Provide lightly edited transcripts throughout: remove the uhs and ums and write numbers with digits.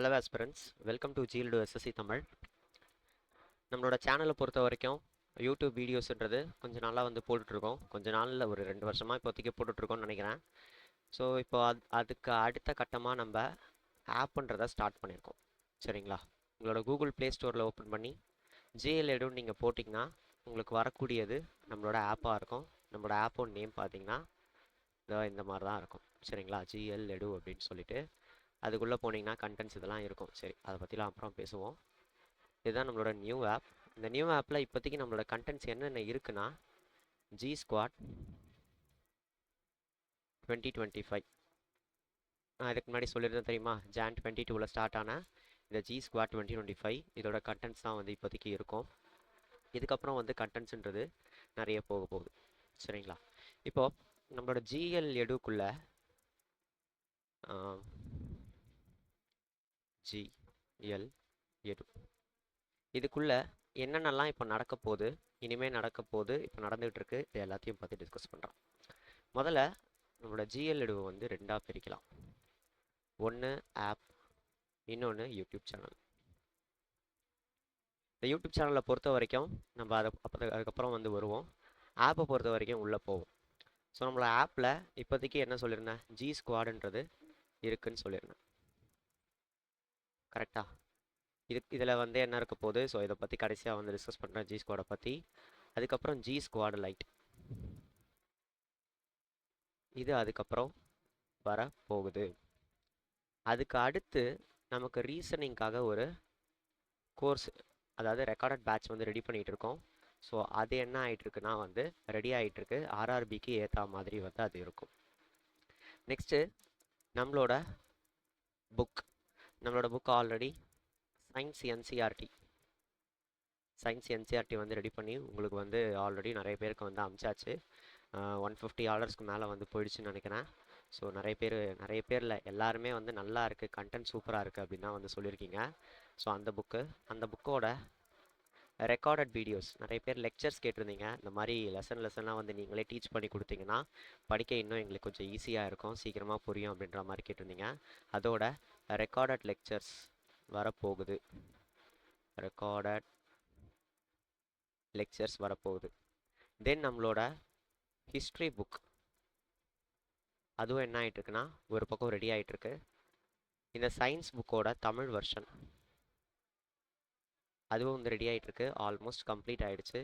Hello aspirants, welcome to ஜிஎல்டு SSC Tamil. நம்மளோட சேனலை பொறுத்த வரைக்கும் யூடியூப் வீடியோஸ்ன்றது கொஞ்சம் நாளாக வந்து போட்டுட்ருக்கோம். கொஞ்ச நாளில் ஒரு 2 வருஷமாக இப்போதைக்கு போட்டுட்ருக்கோம்னு நினைக்கிறேன். ஸோ இப்போ அதுக்கு அடுத்த கட்டமாக நம்ம ஆப்புன்றதை ஸ்டார்ட் பண்ணியிருக்கோம். சரிங்களா? உங்களோட கூகுள் ப்ளே ஸ்டோரில் ஓப்பன் பண்ணி ஜிஎல் எடுன்னு நீங்கள் போட்டிங்கன்னா உங்களுக்கு வரக்கூடியது நம்மளோட ஆப்பாக இருக்கும். நம்மளோட ஆப்போட நேம் பார்த்தீங்கன்னா இந்த மாதிரி தான் இருக்கும். சரிங்களா? ஜிஎல் எடு அப்படின்னு சொல்லிட்டு அதுக்குள்ளே போனீங்கன்னா கண்டென்ட்ஸ் இதெல்லாம் இருக்கும். சரி, அதை பற்றிலாம் அப்புறம் பேசுவோம். இதுதான் நம்மளோட நியூ ஆப். இந்த நியூ ஆப்பில் இப்போதைக்கு நம்மளோட கண்டென்ட்ஸ் என்னென்ன இருக்குன்னா, ஜி ஸ்குவாட் 2025. நான் இதுக்கு முன்னாடி சொல்லியிருந்தேன் தெரியுமா, ஜான் 22ல் ஸ்டார்ட் ஆன இந்த ஜி ஸ்குவாட் 2025 இதோட கண்டென்ட்ஸ் தான் வந்து இப்போதைக்கு இருக்கும். இதுக்கப்புறம் வந்து கண்டென்ட்ஸுன்றது நிறைய போக போகுது. சரிங்களா? இப்போது நம்மளோட ஜிஎல் எடுக்குள்ள ஜிஎல் எடு இதுக்குள்ள என்னென்னலாம் இப்போ நடக்க போகுது, இனிமேல் நடக்க போகுது, இப்போ நடந்துகிட்டு இருக்கு, இது எல்லாத்தையும் பற்றி டிஸ்கஸ் பண்ணுறோம். முதல்ல நம்மளோட ஜிஎல் எடுவை வந்து ரெண்டாக பிரிக்கலாம். ஒன்று ஆப், இன்னொன்று யூடியூப் சேனல். இந்த யூடியூப் சேனலை பொறுத்த வரைக்கும் நம்ம அதுக்கப்புறம் வந்து வருவோம். ஆப்பை பொறுத்த வரைக்கும் உள்ளே போவோம். ஸோ நம்மளோட ஆப்பில் இப்போதைக்கு என்ன சொல்லியிருந்தேன், ஜி ஸ்குவாடுன்றது இருக்குன்னு சொல்லியிருந்தேன். கரெக்டாக? இதில் வந்து என்ன இருக்க போகுது, ஸோ இதை பற்றி கடைசியாக வந்து டிஸ்கஸ் பண்ணுறேன், ஜி ஸ்குவாடை பற்றி. அதுக்கப்புறம் ஜி ஸ்குவாடு லைட், இது அதுக்கப்புறம் வர போகுது. அதுக்கு அடுத்து நமக்கு ரீசனிங்காக ஒரு கோர்ஸ், அதாவது ரெக்கார்டட் பேட்ச் வந்து ரெடி பண்ணிகிட்டு இருக்கோம். ஸோ அது என்ன ஆகிட்டுருக்குன்னா வந்து ரெடி ஆகிட்டுருக்கு. ஆர்ஆர்பிக்கு ஏற்ற மாதிரி வந்து அது இருக்கும். நெக்ஸ்ட்டு நம்மளோட புக் ஆல்ரெடி சயின்ஸ் என்சிஆர்டி வந்து ரெடி பண்ணி உங்களுக்கு வந்து ஆல்ரெடி நிறைய பேருக்கு வந்து அனுப்பிச்சாச்சு. 150 ஆர்டர்ஸ்க்கு மேலே வந்து போயிடுச்சுன்னு நினைக்கிறேன். ஸோ நிறைய பேரில் எல்லாருமே வந்து நல்லா இருக்குது, கண்டென்ட் சூப்பராக இருக்குது அப்படின்னு தான் வந்து சொல்லியிருக்கீங்க. ஸோ அந்த புக்கோட ரெக்கார்டட் வீடியோஸ், நிறைய பேர் லெக்சர்ஸ் கேட்டிருந்தீங்க. இந்த மாதிரி லெசன்லாம் வந்து நீங்களே டீச் பண்ணி கொடுத்தீங்கன்னா படிக்க இன்னும் எங்களுக்கு கொஞ்சம் ஈஸியாக இருக்கும், சீக்கிரமாக புரியும் அப்படின்ற மாதிரி கேட்டிருந்தீங்க. அதோட ரெக்கார்டட் லெக்சர்ஸ் வரப்போகுது. ரெக்கார்டட் லெக்சர்ஸ் வரப்போகுது. தென் நம்மளோட ஹிஸ்ட்ரி புக், அதுவும் என்ன ஆகிட்டுருக்குன்னா ஒரு பக்கம் ரெடி ஆகிட்டுருக்கு. இந்த சயின்ஸ் புக்கோட தமிழ் வெர்ஷன் அதுவும் வந்து ரெடி ஆகிட்டுருக்கு, ஆல்மோஸ்ட் கம்ப்ளீட் ஆகிடுச்சு.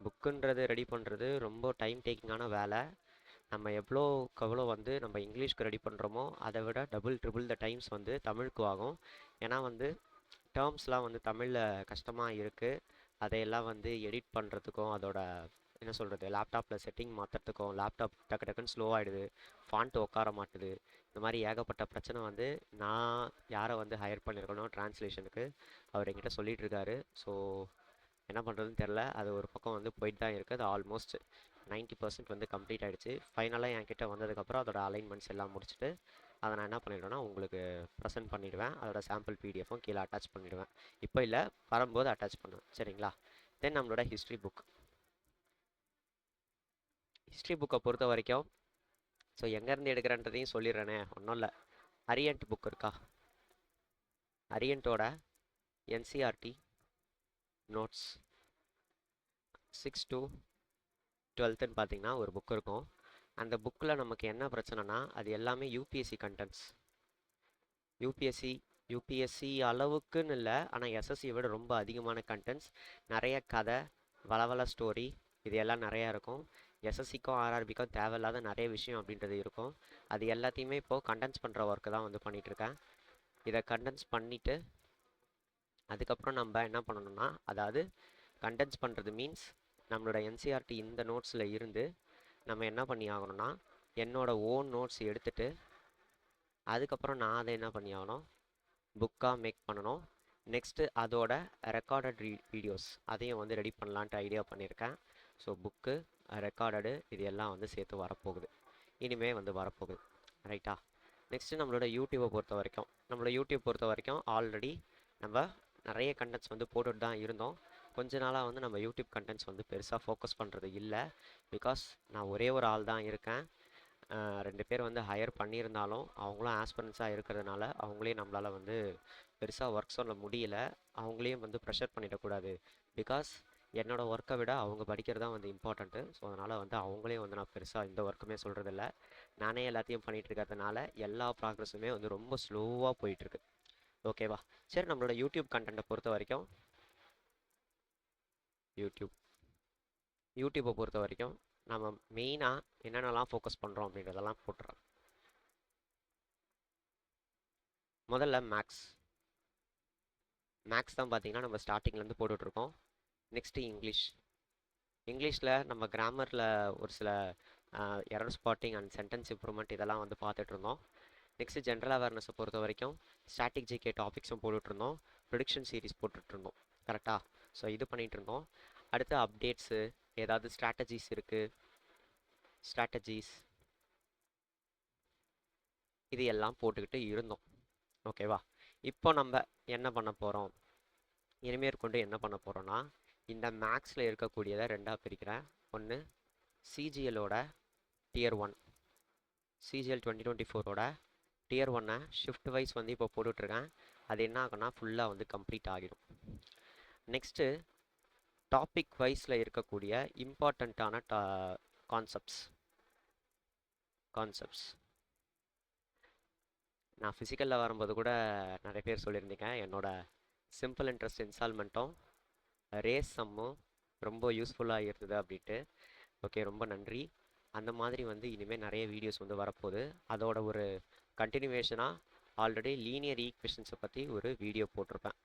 புக்குன்றது ரெடி பண்ணுறது ரொம்ப டைம் டேக்கிங்கான வேலை. நம்ம எவ்வளோ வந்து நம்ம இங்கிலீஷ்க்கு ரெடி பண்ணுறோமோ அதை விட ட்ரிபிள் த டைம்ஸ் வந்து தமிழுக்கு ஆகும். ஏன்னா வந்து டேர்ம்ஸ்லாம் வந்து தமிழில் கஷ்டமாக இருக்குது. அதையெல்லாம் வந்து எடிட் பண்ணுறதுக்கும் அதோட என்ன சொல்கிறது, லேப்டாப்பில் செட்டிங் மாற்றுறதுக்கும் லேப்டாப் டக்கு டக்குன்னு ஸ்லோ ஆகிடுது, ஃபாண்ட்டு உட்கார மாட்டுது. இந்த மாதிரி ஏகப்பட்ட பிரச்சனை வந்து நான் யாரை வந்து ஹையர் பண்ணியிருக்கணும் ட்ரான்ஸ்லேஷனுக்கு, அவர் என்கிட்ட சொல்லிகிட்டு இருக்காரு. ஸோ என்ன பண்ணுறதுன்னு தெரில. அது ஒரு பக்கம் வந்து போயிட்டு தான் இருக்குது. அது ஆல்மோஸ்ட் 90% வந்து கம்ப்ளீட் ஆகிடுச்சு. ஃபைனலாக என்கிட்ட வந்ததுக்கப்புறம் அதோட அலைன்மெண்ட்ஸ் எல்லாம் முடிச்சுட்டு அதை நான் என்ன பண்ணிவிடுவேன்னா உங்களுக்கு ப்ரெசென்ட் பண்ணிவிடுவேன். அதோட சாம்பிள் பிடிஎஃப்பும் கீழே அட்டாச் பண்ணிவிடுவேன். இப்போ இல்லை, வரும்போது அட்டாச் பண்ணுவேன். சரிங்களா? தென் நம்மளோட ஹிஸ்ட்ரி புக்கை பொறுத்த வரைக்கும் ஸோ எங்கேருந்து எடுக்கிறேன்றதையும் சொல்லிடுறேனே, ஒன்றும் இல்லை. அரியன்ட் புக் இருக்கா, அரியன்ட்டோட என்சிஆர்டி நோட்ஸ் 6 to 12ன்னு பார்த்தீங்கன்னா ஒரு புக் இருக்கும். அந்த புக்கில் நமக்கு என்ன பிரச்சனைனா அது எல்லாமே யூபிஎஸ்சி கண்டென்ட்ஸ். யூபிஎஸ்சி அளவுக்குன்னு இல்லை, ஆனால் எஸ்எஸ்சியை விட ரொம்ப அதிகமான கண்டென்ட்ஸ். நிறைய கதை, வளவள ஸ்டோரி, இது எல்லாம் நிறையா இருக்கும். எஸ்எஸ்சிக்கும் ஆர்ஆர்பிக்கும் தேவையில்லாத நிறைய விஷயம் அப்படின்றது இருக்கும். அது எல்லாத்தையுமே இப்போது கண்டென்ஸ் பண்ணுற ஒர்க்கு தான் வந்து பண்ணிகிட்ருக்கேன். இதை கண்டென்ஸ் பண்ணிவிட்டு அதுக்கப்புறம் நம்ம என்ன பண்ணணும்னா, அதாவது கண்டென்ஸ் பண்ணுறது மீன்ஸ் நம்மளோட என்சிஆர்டி இந்த நோட்ஸில் இருந்து நம்ம என்ன பண்ணி ஆகணும்னா என்னோடய ஓன் நோட்ஸ் எடுத்துகிட்டு அதுக்கப்புறம் நான் அதை என்ன பண்ணி ஆகணும், புக்காக மேக் பண்ணணும். நெக்ஸ்ட்டு அதோட ரெக்கார்டட் வீடியோஸ் அதையும் வந்து ரெடி பண்ணலான்ட்டு ஐடியா பண்ணியிருக்கேன். ஸோ புக்கு, ரெக்கார்டடு, இது எல்லாம் வந்து சேர்த்து வரப்போகுது, இனிமேல் வந்து வரப்போகுது. ரைட்டா? நெக்ஸ்ட்டு நம்மளோட யூடியூப்பை பொறுத்த வரைக்கும் ஆல்ரெடி நம்ம நிறைய கண்டென்ட்ஸ் வந்து போட்டுட்டு தான் இருந்தோம். கொஞ்ச நாளாக வந்து நம்ம யூடியூப் கண்டென்ட்ஸ் வந்து பெருசாக ஃபோக்கஸ் பண்ணுறது இல்லை. பிகாஸ் நான் ஒரே ஒரு ஆள் தான் இருக்கேன். 2 பேர் வந்து ஹையர் பண்ணியிருந்தாலும் அவங்களும் ஆஸ்பிரன்ஸாக இருக்கிறதுனால அவங்களையும் நம்மளால் வந்து பெருசாக ஒர்க் சொல்ல முடியல. அவங்களையும் வந்து ப்ரெஷர் பண்ணிடக்கூடாது. பிகாஸ் என்னோடய ஒர்க்கை விட அவங்க படிக்கிறது தான் வந்து இம்பார்ட்டண்ட்டு. ஸோ அதனால் வந்து அவங்களையும் வந்து நான் பெருசாக இந்த ஒர்க்குமே சொல்கிறதில்ல. நானே எல்லாத்தையும் பண்ணிகிட்டு இருக்கிறதுனால எல்லா ப்ராக்ரஸுமே வந்து ரொம்ப ஸ்லோவாக போயிட்டுருக்கு. ஓகேவா? சரி, நம்மளோட யூடியூப் கண்டென்ட்டை பொறுத்த வரைக்கும் யூடியூப்பை பொறுத்த வரைக்கும் நம்ம மெயினாக என்னென்னலாம் ஃபோக்கஸ் பண்ணுறோம் அப்படின்றதெல்லாம் போட்டுறோம். முதல்ல மேக்ஸ் தான் பார்த்தீங்கன்னா நம்ம ஸ்டார்டிங்லேருந்து போட்டுட்ருக்கோம். நெக்ஸ்ட்டு இங்கிலீஷில் நம்ம கிராமரில் ஒரு சில error spotting and sentence improvement இதெல்லாம் வந்து பார்த்துட்ருந்தோம். நெக்ஸ்ட்டு ஜென்ரல் அவேர்னஸை பொறுத்த வரைக்கும் ஸ்டாட்டிக் ஜிகே டாபிக்ஸும் போட்டுட்ருந்தோம். ப்ரிடிக்ஷன் சீரிஸ் போட்டுட்ருந்தோம். கரெக்டாக? ஸோ இது பண்ணிகிட்டு இருந்தோம். அடுத்து அப்டேட்ஸு, ஏதாவது ஸ்ட்ராட்டஜிஸ் இருக்குது, இது எல்லாம் போட்டுக்கிட்டு இருந்தோம். ஓகேவா? இப்போ நம்ம என்ன பண்ண போகிறோம், இனிமேற்கொண்டு என்ன பண்ண போகிறோன்னா, இந்த மேக்ஸில் இருக்கக்கூடியதை ரெண்டாக பிரிக்கிறேன். ஒன்று சிஜிஎலோட Tier 1, சிஜிஎல் 2024ஓட Tier 1 ஷிஃப்ட் வைஸ் வந்து இப்போ போட்டுட்ருக்கேன். அது என்ன ஆகும்னா ஃபுல்லாக வந்து கம்ப்ளீட் ஆகிடும். நெக்ஸ்ட்டு டாபிக் வைஸில் இருக்கக்கூடிய இம்பார்ட்டண்ட்டான கான்செப்ட்ஸ் நான் ஃபிசிக்கலில் வரும்போது கூட நிறைய பேர் சொல்லியிருந்தீங்க என்னோடய சிம்பிள் இன்ட்ரெஸ்ட் இன்ஸ்டால்மெண்ட்டும் ரேஸ் சம்மும் ரொம்ப யூஸ்ஃபுல்லாக இருந்தது அப்படின்ட்டு. ஓகே, ரொம்ப நன்றி. அந்த மாதிரி வந்து இனிமேல் நிறைய வீடியோஸ் வந்து வரப்போகுது. அதோட ஒரு கண்டினியூவேஷனாக ஆல்ரெடி லீனியர் ஈக்குவேஷன்ஸை பற்றி ஒரு வீடியோ போட்டிருப்பேன்.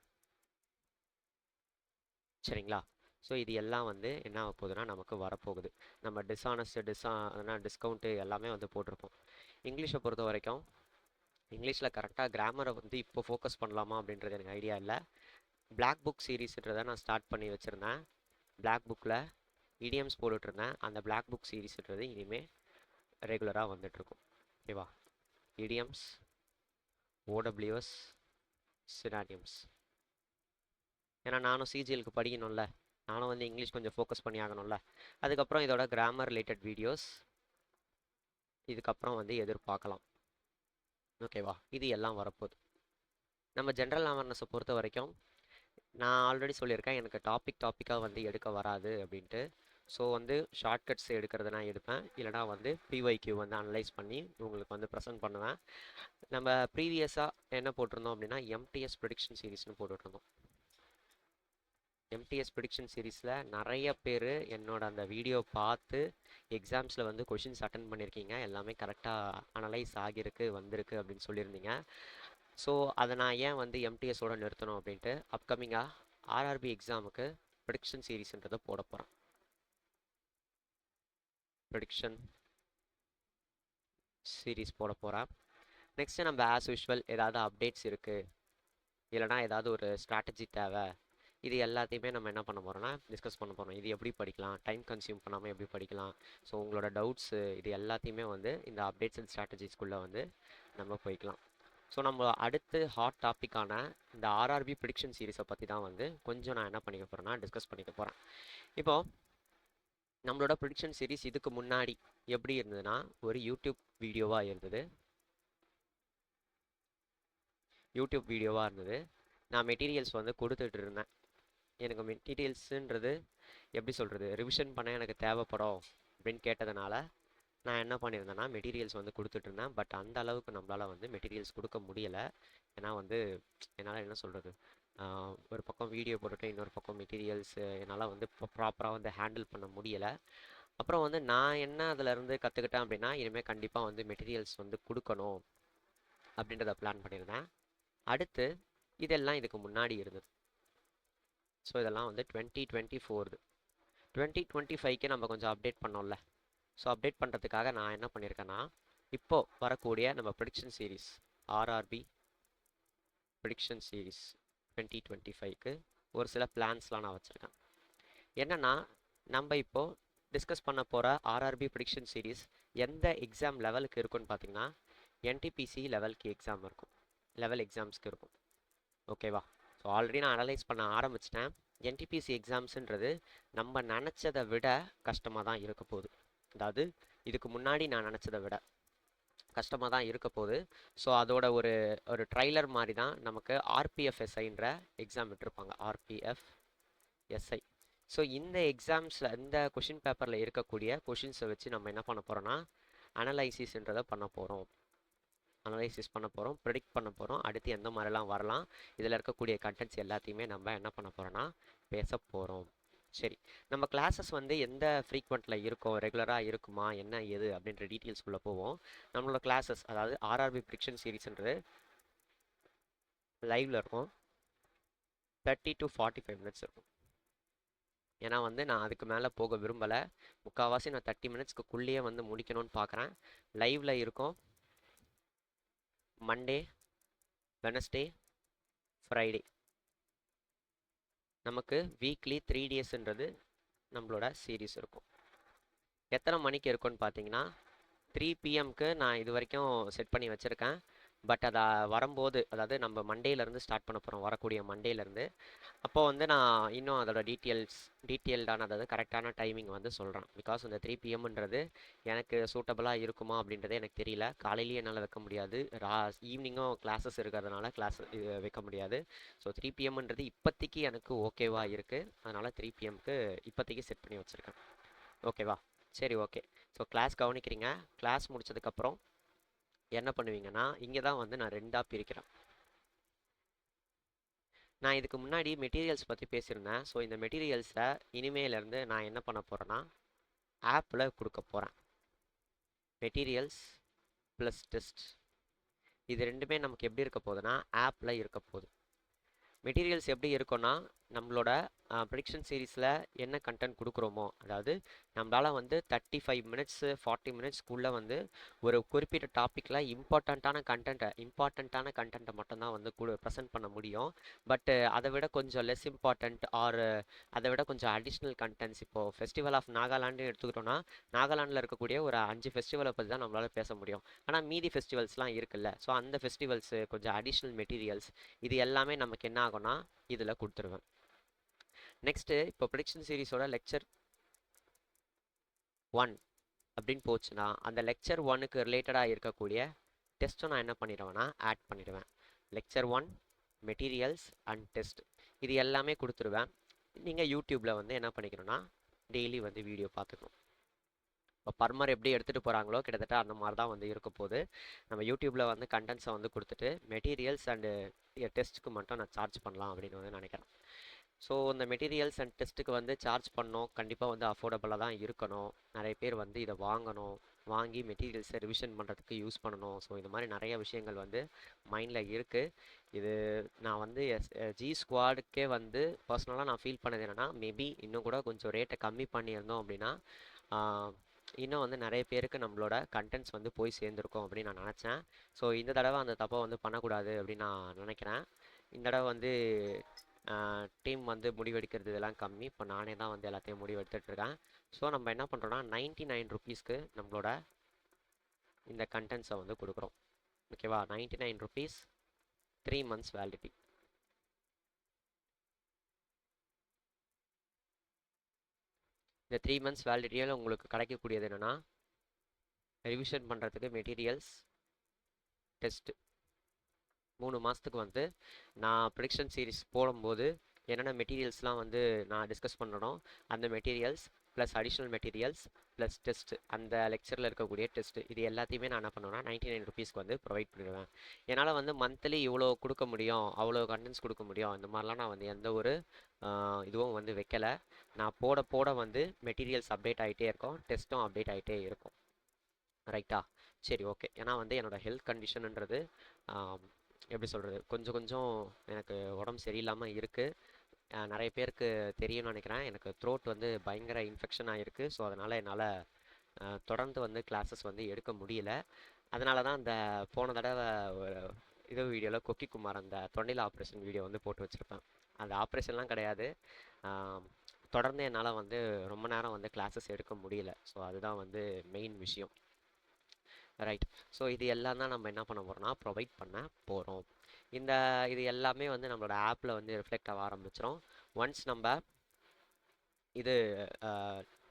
சரிங்களா? ஸோ இது எல்லாம் வந்து என்ன ஆக போகுதுன்னா நமக்கு வரப்போகுது. நம்ம டிஸ்கவுண்ட்டு எல்லாமே வந்து போட்டிருப்போம். இங்கிலீஷை பொறுத்த வரைக்கும் இங்கிலீஷில் கரெக்டாக கிராமரை வந்து இப்போ ஃபோக்கஸ் பண்ணலாமா அப்படின்றது எனக்கு ஐடியா இல்லை. பிளாக் புக் சீரீஸ்ன்றதை நான் ஸ்டார்ட் பண்ணி வச்சுருந்தேன். பிளாக் புக்கில் இடியம்ஸ் போட்டுட்ருந்தேன். அந்த பிளாக் புக் சீரீஸ்ன்றது இனிமேல் ரெகுலராக வந்துட்டுருக்கும். ஓகேவா? Idioms, OWS, synonyms. ஏன்னா நானும் சிஜிஎலுக்கு படிக்கணும்ல, நானும் வந்து இங்கிலீஷ் கொஞ்சம் ஃபோக்கஸ் பண்ணி ஆகணும்ல. அதுக்கப்புறம் இதோட கிராமர் ரிலேட்டட் வீடியோஸ் இதுக்கப்புறம் வந்து எதிர்பார்க்கலாம். ஓகேவா? இது எல்லாம் வரப்போகுது. நம்ம ஜென்ரல் அவேர்னஸை பொறுத்த வரைக்கும் நான் ஆல்ரெடி சொல்லியிருக்கேன், எனக்கு டாப்பிக்காக வந்து எடுக்க வராது அப்படின்ட்டு. ஸோ வந்து ஷார்ட்கட்ஸ் எடுக்கிறது நான் எடுப்பேன், இல்லைனா வந்து பிஒய்க்யூ வந்து அனலைஸ் பண்ணி உங்களுக்கு வந்து ப்ரெசென்ட் பண்ணுவேன். நம்ம ப்ரீவியஸாக என்ன போட்டிருந்தோம் அப்படின்னா எம்டிஎஸ் ப்ரெடிக்ஷன் சீரீஸ்னு போட்டுட்ருந்தோம். எம்டிஎஸ் ப்ரெடிக்ஷன் சீரீஸில் நிறைய பேர் என்னோட அந்த வீடியோ பார்த்து எக்ஸாம்ஸில் வந்து கொஷின்ஸ் அட்டன் பண்ணியிருக்கீங்க. எல்லாமே கரெக்டாக அனலைஸ் ஆகியிருக்கு, வந்திருக்கு அப்படின்னு சொல்லியிருந்தீங்க. ஸோ அதை நான் ஏன் வந்து எம்டிஎஸோடு நிறுத்தணும் அப்படின்ட்டு அப்கமிங்காக ஆர்ஆர்பி எக்ஸாமுக்கு ப்ரெடிக்ஷன் சீரீஸ்ன்றதை போட போகிறேன். ப்ரெடிக்ஷன் சீரீஸ் போட போகிறேன். நெக்ஸ்ட்டு நம்ம ஆஸ் யூஷுவல் ஏதாவது அப்டேட்ஸ் இருக்குது, இல்லைனா ஏதாவது ஒரு ஸ்ட்ராட்டஜி தேவை, இது எல்லாத்தையுமே நம்ம என்ன பண்ண போகிறோம்னா டிஸ்கஸ் பண்ண போகிறோம். இது எப்படி படிக்கலாம், டைம் கன்சியூம் பண்ணாமல் எப்படி படிக்கலாம், ஸோ உங்களோட டவுட்ஸு இது எல்லாத்தையுமே வந்து இந்த அப்டேட்ஸ் அண்ட் ஸ்ட்ராட்டஜிஸ்குள்ளே வந்து நம்ம போய்க்கலாம். ஸோ நம்ம அடுத்து ஹாட் டாப்பிக்கான இந்த ஆர்ஆர்பி ப்ரெடிக்ஷன் சீரீஸை பற்றி தான் வந்து கொஞ்சம் நான் என்ன பண்ணிக்க போகிறேன்னா டிஸ்கஸ் பண்ணிக்க போகிறேன். இப்போது நம்மளோட ப்ரெடிக்ஷன் சீரீஸ் இதுக்கு முன்னாடி எப்படி இருந்ததுன்னா ஒரு யூடியூப் வீடியோவாக இருந்தது. நான் மெட்டீரியல்ஸ் வந்து கொடுத்துட்டு இருந்தேன். எனக்கு மெட்டீரியல்ஸுன்றது எப்படி சொல்கிறது, ரிவிஷன் பண்ண எனக்கு தேவைப்படும் அப்படின்னு கேட்டதுனால நான் என்ன பண்ணியிருந்தேன்னா மெட்டீரியல்ஸ் வந்து கொடுத்துட்ருந்தேன். பட் அந்த அளவுக்கு நம்மளால் வந்து மெட்டீரியல்ஸ் கொடுக்க முடியலை. ஏன்னா வந்து என்னால் என்ன சொல்கிறது, ஒரு பக்கம் வீடியோ போட்டுட்டு இன்னொரு பக்கம் மெட்டீரியல்ஸ் என்னால் வந்து ப்ராப்பராக வந்து ஹேண்டில் பண்ண முடியலை. அப்புறம் வந்து நான் என்ன அதிலேருந்து கற்றுக்கிட்டேன் அப்படின்னா இனிமேல் கண்டிப்பாக வந்து மெட்டீரியல்ஸ் வந்து கொடுக்கணும் அப்படின்றத பிளான் பண்ணியிருந்தேன். அடுத்து இதெல்லாம் இதுக்கு முன்னாடி இருந்தது. ஸோ இதெல்லாம் வந்து 2024 2025க்கு நம்ம கொஞ்சம் அப்டேட் பண்ணோம்ல. ஸோ அப்டேட் பண்ணுறதுக்காக நான் என்ன பண்ணியிருக்கேன்னா இப்போது வரக்கூடிய நம்ம prediction series RRB prediction series 2025க்கு ஒரு சில பிளான்ஸ்லாம் நான் வச்சுருக்கேன். என்னென்னா நம்ம இப்போது டிஸ்கஸ் பண்ண போகிற ஆர்ஆர்பி ப்ரெடிக்ஷன் சீரீஸ் எந்த எக்ஸாம் லெவலுக்கு இருக்குன்னு பார்த்தீங்கன்னா என்டிபிசி லெவலுக்கு எக்ஸாம் இருக்கும், லெவல் எக்ஸாம்ஸ்க்கு இருக்கும். ஓகேவா? ஸோ ஆல்ரெடி நான் அனலைஸ் பண்ண ஆரம்பிச்சிட்டேன். என்டிபிசி எக்ஸாம்ஸுன்றது நம்ம நினச்சதை விட கஷ்டமாக தான் இருக்க போகுது. அதாவது இதுக்கு முன்னாடி நான் நினச்சதை விட கஷ்டமாக தான் இருக்க போகுது. ஸோ அதோட ஒரு ஒரு ட்ரைலர் மாதிரி தான் நமக்கு ஆர்பிஎஃப்எஸ்ஐன்ற எக்ஸாம் விட்டுருப்பாங்க. ஆர்பிஎஃப்எஸ்ஐ. ஸோ இந்த எக்ஸாம்ஸில் இந்த கொஷின் பேப்பரில் இருக்கக்கூடிய கொஷின்ஸை வச்சு நம்ம என்ன பண்ண போகிறோன்னா அனலைசிஸ்ன்றதை பண்ண போகிறோம். அனலைசிஸ் பண்ண போகிறோம், ப்ரிடிக்ட் பண்ண போகிறோம். அடுத்து எந்த மாதிரிலாம் வரலாம், இதில் இருக்கக்கூடிய கண்டென்ட்ஸ் எல்லாத்தையுமே நம்ம என்ன பண்ண போகிறோன்னா பேச போகிறோம். சரி, நம்ம கிளாஸஸ் வந்து எந்த ஃப்ரீக்வெண்ட்டில் இருக்கும், ரெகுலராக இருக்குமா, என்ன ஏது அப்படின்ற டீட்டெயில்ஸ்குள்ளே போவோம். நம்மளோட கிளாஸஸ் அதாவது ஆர்ஆர்பி ப்ரிடிக்ஷன் சீரீஸ்ன்றது லைவில் இருக்கும். 30 to 45 மினிட்ஸ் இருக்கும். ஏன்னா வந்து நான் அதுக்கு மேலே போக விரும்பலை. முக்கால்வாசி நான் 30 மினிட்ஸ்க்குள்ளேயே வந்து முடிக்கணும்னு பார்க்குறேன். லைவில் இருக்கும் மண்டே, வெனஸ்டே, ஃப்ரைடே. நமக்கு வீக்லி 3 டேஸ்ன்றது நம்மளோட சீரீஸ் இருக்கும். எத்தனை மணிக்கு இருக்கும்னு பார்த்தீங்கன்னா 3 பிஎம்க்கு நான் இது வரைக்கும் செட் பண்ணி வச்சுருக்கேன். பட் அதை வரும்போது, அதாவது நம்ம மண்டேலேருந்து ஸ்டார்ட் பண்ண போகிறோம், வரக்கூடிய மண்டேலேருந்து. அப்போது வந்து நான் இன்னும் அதோட டீட்டெயில்டான, அதாவது கரெக்டான டைமிங் வந்து சொல்கிறேன். பிகாஸ் இந்த 3 பிஎம்ன்றது எனக்கு சூட்டபுளாக இருக்குமா அப்படின்றதே எனக்கு தெரியல. காலையிலேயே என்னால் வைக்க முடியாது, ஈவினிங்கும் கிளாஸஸ் இருக்கிறதுனால கிளாஸ் இது வைக்க முடியாது. ஸோ 3 பிஎம்ன்றது இப்போதைக்கு எனக்கு ஓகேவா இருக்குது. அதனால் 3 பிஎம்க்கு இப்போதைக்கு செட் பண்ணி வச்சுருக்கேன். ஓகேவா? சரி, ஓகே. ஸோ கிளாஸ் கவனிக்கிறீங்க. கிளாஸ் முடிச்சதுக்கப்புறம் என்ன பண்ணுவீங்கன்னா, இங்கே தான் வந்து நான் ரெண்டாக பிரிக்கிறேன். நான் இதுக்கு முன்னாடி மெட்டீரியல்ஸ் பற்றி பேசியிருந்தேன். ஸோ இந்த மெட்டீரியல்ஸை இனிமேலேருந்து நான் என்ன பண்ண போகிறேன்னா ஆப்பில் கொடுக்க போகிறேன். மெட்டீரியல்ஸ் ப்ளஸ் டெஸ்ட், இது ரெண்டுமே நமக்கு எப்படி இருக்க போகுதுன்னா ஆப்பில் இருக்க போகுது. மெட்டீரியல்ஸ் எப்படி இருக்கும்னா, நம்மளோட ப்ரிடிக்ஷன் சீரீஸில் என்ன கண்டென்ட் கொடுக்குறோமோ, அதாவது நம்மளால் வந்து 35 மினிட்ஸ் 40 மினிட்ஸ்க்குள்ளே வந்து ஒரு குறிப்பிட்ட டாப்பிக்கில் இம்பார்ட்டண்ட்டான கண்டென்ட்டை மட்டும்தான் வந்து ப்ரெசென்ட் பண்ண முடியும். பட்டு அதை விட கொஞ்சம் லெஸ் இம்பார்ட்டண்ட் ஆர் அதை விட கொஞ்சம் அடிஷ்னல் கண்டென்ட்ஸ், இப்போது ஃபெஸ்டிவல் ஆஃப் நாகாலாண்டு எடுத்துக்கிட்டோன்னா, நாகாலாண்டில் இருக்கக்கூடிய ஒரு 5 ஃபெஸ்டிவலை பற்றி தான் நம்மளால் பேச முடியும். ஆனால் மீதி ஃபெஸ்டிவல்ஸ்லாம் இருக்குல்ல, ஸோ அந்த ஃபெஸ்டிவல்ஸு கொஞ்சம் அடிஷ்னல் மெட்டீரியல்ஸ், இது எல்லாமே நமக்கு என்ன ஆகும்னா இதில் கொடுத்துருவேன். நெக்ஸ்ட்டு இப்போ ப்ரிடிக்ஷன் சீரீஸோட லெக்சர் 1 அப்படின்னு போச்சுன்னா, அந்த லெக்சர் 1க்கு ரிலேட்டடாக இருக்கக்கூடிய டெஸ்ட்டும் நான் என்ன பண்ணிடுவேன்னா ஆட் பண்ணிடுவேன். லெக்சர் 1, மெட்டீரியல்ஸ் அண்ட் டெஸ்ட், இது எல்லாமே கொடுத்துருவேன். நீங்கள் யூடியூப்பில் வந்து என்ன பண்ணிக்கணும்னா டெய்லி வந்து வீடியோ பார்த்துக்கணும். இப்போ பர்மர் எப்படி எடுத்துகிட்டு போகிறாங்களோ கிட்டத்தட்ட அந்த மாதிரி தான் வந்து இருக்க போகுது. நம்ம யூடியூப்பில் வந்து கண்டென்ட்ஸை வந்து கொடுத்துட்டு மெட்டீரியல்ஸ் அண்டு டெஸ்ட்டுக்கு மட்டும் நான் சார்ஜ் பண்ணலாம் அப்படின்னு வந்து நினைக்கிறேன். ஸோ இந்த மெட்டீரியல்ஸ் அண்ட் டெஸ்ட்டுக்கு வந்து சார்ஜ் பண்ணோம், கண்டிப்பாக வந்து அஃபோர்டபுளாக தான் இருக்கணும். நிறைய பேர் வந்து இதை வாங்கணும், வாங்கி மெட்டீரியல்ஸை ரிவிஷன் பண்ணுறதுக்கு யூஸ் பண்ணணும். ஸோ இந்த மாதிரி நிறைய விஷயங்கள் வந்து மைண்டில் இருக்குது. இது நான் வந்து ஜி ஸ்குவாடுக்கே வந்து பர்சனலாக நான் ஃபீல் பண்ணது என்னென்னா, மேபி இன்னும் கூட கொஞ்சம் ரேட்டை கம்மி பண்ணியிருந்தோம் அப்படின்னா இன்னும் வந்து நிறைய பேருக்கு நம்மளோட கண்டென்ட்ஸ் வந்து போய் சேர்ந்துருக்கோம் அப்படின்னு நான் நினச்சேன். ஸோ இந்த தடவை அந்த தப்பை வந்து பண்ணக்கூடாது அப்படின்னு நான் நினைக்கிறேன். இந்த தடவை வந்து டீம் வந்து முடிவெடுக்கிறது இதெல்லாம் கம்மி. இப்போ நானே தான் வந்து எல்லாத்தையும் முடிவெடுத்துட்ருக்கேன். ஸோ நம்ம என்ன பண்ணுறோன்னா 99 ருபீஸ்க்கு நம்மளோட இந்த கண்டென்ட்ஸை வந்து கொடுக்குறோம். ஓகேவா? 99 ருபீஸ், 3 months வேலிடிட்டி. இந்த 3 months வேலிடிட்டியில் உங்களுக்கு கிடைக்கக்கூடியது என்னென்னா, ரிவிஷன் பண்ணுறதுக்கு மெட்டீரியல்ஸ், டெஸ்ட்டு 3 மாதத்துக்கு வந்து நான் ப்ரிடிக்ஷன் சீரீஸ் போடும்போது என்னென்ன மெட்டீரியல்ஸ்லாம் வந்து நான் டிஸ்கஸ் பண்ணணும், அந்த materials plus additional materials plus test, அந்த லெக்சரில் இருக்கக்கூடிய டெஸ்ட்டு, இது எல்லாத்தையுமே நான் என்ன பண்ணுவேன்னா 99 ருபீஸ்க்கு வந்து ப்ரொவைட் பண்ணிடுவேன். என்னால் வந்து மந்த்லி இவ்வளோ கொடுக்க முடியும், அவ்வளோ கண்டென்ட்ஸ் கொடுக்க முடியும், இந்த மாதிரிலாம் நான் வந்து எந்த ஒரு இதுவும் வந்து வைக்கலை. நான் போட போட வந்து மெட்டீரியல்ஸ் அப்டேட் ஆகிட்டே இருக்கும், டெஸ்ட்டும் அப்டேட் ஆகிட்டே இருக்கும். ரைட்டா? சரி, ஓகே. ஏன்னா வந்து என்னோடய ஹெல்த் கண்டிஷனுன்றது எப்படி சொல்கிறது, கொஞ்சம் கொஞ்சம் எனக்கு உடம்பு சரியில்லாமல் இருக்குது. நிறைய பேருக்கு தெரியும்னு நினைக்கிறேன், எனக்கு த்ரோட் வந்து பயங்கர இன்ஃபெக்ஷன் ஆகிருக்கு. ஸோ அதனால் என்னால் தொடர்ந்து வந்து கிளாஸஸ் வந்து எடுக்க முடியல. அதனால தான் இந்த போன தடவை ஒரு இது வீடியோவில் கொக்கி குமார் அந்த தொண்டையில் ஆப்ரேஷன் வீடியோ வந்து போட்டு வச்சுருப்பேன். அந்த ஆப்ரேஷன்லாம் கிடையாது, தொடர்ந்து என்னால் வந்து ரொம்ப நேரம் வந்து கிளாஸஸ் எடுக்க முடியல. ஸோ அதுதான் வந்து மெயின் விஷயம். ரைட். ஸோ இது எல்லாம் தான் நம்ம என்ன பண்ண போகிறோம்னா ப்ரொவைட் பண்ண போகிறோம். இது எல்லாமே வந்து நம்மளோட ஆப்பில் வந்து ரிஃப்ளெக்ட் ஆக ஆரம்பிச்சிடும். ஒன்ஸ் நம்ம இது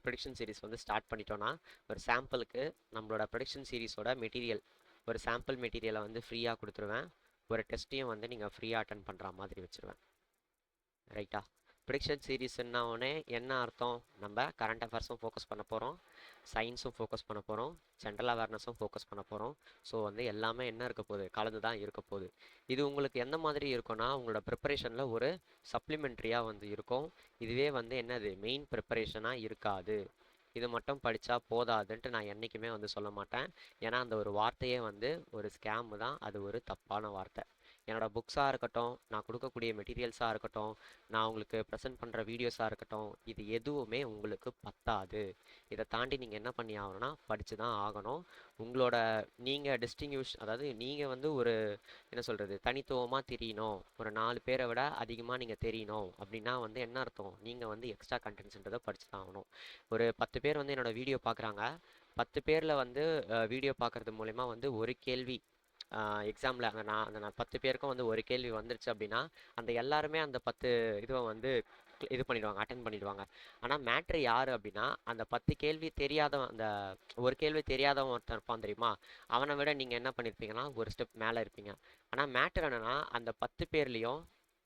ப்ரிடிக்ஷன் சீரீஸ் வந்து ஸ்டார்ட் பண்ணிட்டோன்னா, ஒரு சாம்பிளுக்கு நம்மளோட ப்ரிடிக்ஷன் சீரீஸோட மெட்டீரியல் ஒரு சாம்பிள் மெட்டீரியலை வந்து ஃப்ரீயாக கொடுத்துருவேன். ஒரு டெஸ்ட்டையும் வந்து நீங்கள் ஃப்ரீயாக அட்டன் பண்ணுற மாதிரி வச்சுருவேன். ரைட்டா? ப்ரிடிக்ஷன் சீரீஸ்ன்னா உடனே என்ன அர்த்தம்? நம்ம கரண்ட் அஃபேர்ஸும் ஃபோக்கஸ் பண்ண போகிறோம், சயின்ஸும் ஃபோக்கஸ் பண்ண போகிறோம், ஜென்ரல் அவேர்னஸும் ஃபோக்கஸ் பண்ண போகிறோம். ஸோ வந்து எல்லாமே என்ன இருக்க போகுது? கலந்து தான் இருக்க போகுது. இது உங்களுக்கு எந்த மாதிரி இருக்கும்னா, உங்களோட ப்ரிப்பரேஷனில் ஒரு சப்ளிமெண்ட்ரியாக வந்து இருக்கும். இதுவே வந்து என்னது மெயின் ப்ரிப்பரேஷனாக இருக்காது. இது மட்டும் படித்தா போதாதுன்ட்டு நான் என்றைக்குமே வந்து சொல்ல மாட்டேன். ஏன்னா அந்த ஒரு வார்த்தையே வந்து ஒரு ஸ்கேமு தான். அது ஒரு தப்பான வார்த்தை. என்னோடய புக்ஸாக இருக்கட்டும், நான் கொடுக்கக்கூடிய மெட்டீரியல்ஸாக இருக்கட்டும், நான் உங்களுக்கு ப்ரெசென்ட் பண்ணுற வீடியோஸாக இருக்கட்டும், இது எதுவுமே உங்களுக்கு பத்தாது. இதை தாண்டி நீங்கள் என்ன பண்ணி ஆகணும்னா படித்து தான் ஆகணும். உங்களோட நீங்கள் டிஸ்டிங்யூஷ், அதாவது நீங்கள் வந்து ஒரு என்ன சொல்கிறது, தனித்துவமாக தெரியணும், ஒரு 4 பேரை விட அதிகமாக நீங்கள் தெரியணும் அப்படின்னா வந்து என்ன அர்த்தம்? நீங்கள் வந்து எக்ஸ்ட்ரா கண்டென்ட்ஸ்ன்றதை படித்து தான் ஆகணும். ஒரு 10 பேர் வந்து என்னோடய வீடியோ பார்க்குறாங்க. 10 பேரில் வந்து வீடியோ பார்க்குறது மூலயமா வந்து ஒரு கேள்வி எக்ஸாமில் அந்த 10 பேருக்கும் வந்து ஒரு கேள்வி வந்துருச்சு அப்படின்னா அந்த எல்லாருமே அந்த 10 இதுவை வந்து இது பண்ணிடுவாங்க, அட்டன் பண்ணிடுவாங்க. ஆனால் மேட்ரு யார் அப்படின்னா அந்த 10 கேள்வி தெரியாதவன், அந்த ஒரு கேள்வி தெரியாதவன் ஒருத்தன் இருப்பான் தெரியுமா, அவனை விட நீங்கள் என்ன பண்ணியிருப்பீங்கன்னா ஒரு ஸ்டெப் மேலே இருப்பீங்க. ஆனால் மேட்ரு என்னென்னா அந்த 10 பேர்லேயும்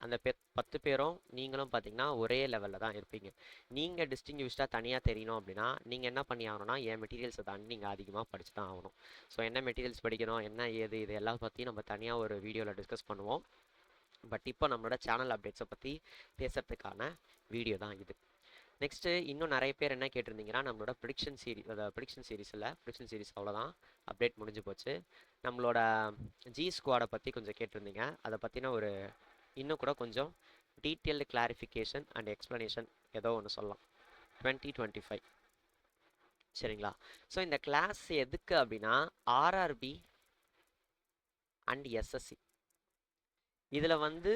அந்த 10 பேரும் நீங்களும் பார்த்தீங்கன்னா ஒரே லெவலில் தான் இருப்பீங்க. நீங்கள் டிஸ்டிங்யூஷ்டாக தனியாக தெரியணும் அப்படின்னா நீங்கள் என்ன பண்ணி ஆகணும்னா என் மெட்டீரியல்ஸை தாண்டி நீங்கள் அதிகமாக படிச்சு தான் ஆகணும். ஸோ என்ன மெட்டீரியல்ஸ் படிக்கணும், என்ன ஏது, இது எல்லாம் பற்றியும் நம்ம தனியாக ஒரு வீடியோவில் டிஸ்கஸ் பண்ணுவோம். பட் இப்போ நம்மளோட சேனல் அப்டேட்ஸை பற்றி பேசுகிறதுக்கான வீடியோ தான் இது. நெக்ஸ்ட்டு இன்னும் நிறைய பேர் என்ன கேட்டிருந்தீங்கன்னா நம்மளோட ப்ரிடிக்ஷன் சீரிஸ் அவ்வளோதான், அப்டேட் முடிஞ்சு போச்சு. நம்மளோட ஜி ஸ்குவாடை பற்றி கொஞ்சம் கேட்டிருந்தீங்க. அதை பற்றின ஒரு இன்னும் கூட கொஞ்சம் டீட்டெயில்டு கிளாரிஃபிகேஷன் அண்ட் எக்ஸ்ப்ளனேஷன் ஏதோ ஒன்று சொல்லலாம். 2025 சரிங்களா? ஸோ இந்த கிளாஸ் எதுக்கு அப்படின்னா ஆர்ஆர்பி அண்ட் எஸ்எஸ்சி இதில் வந்து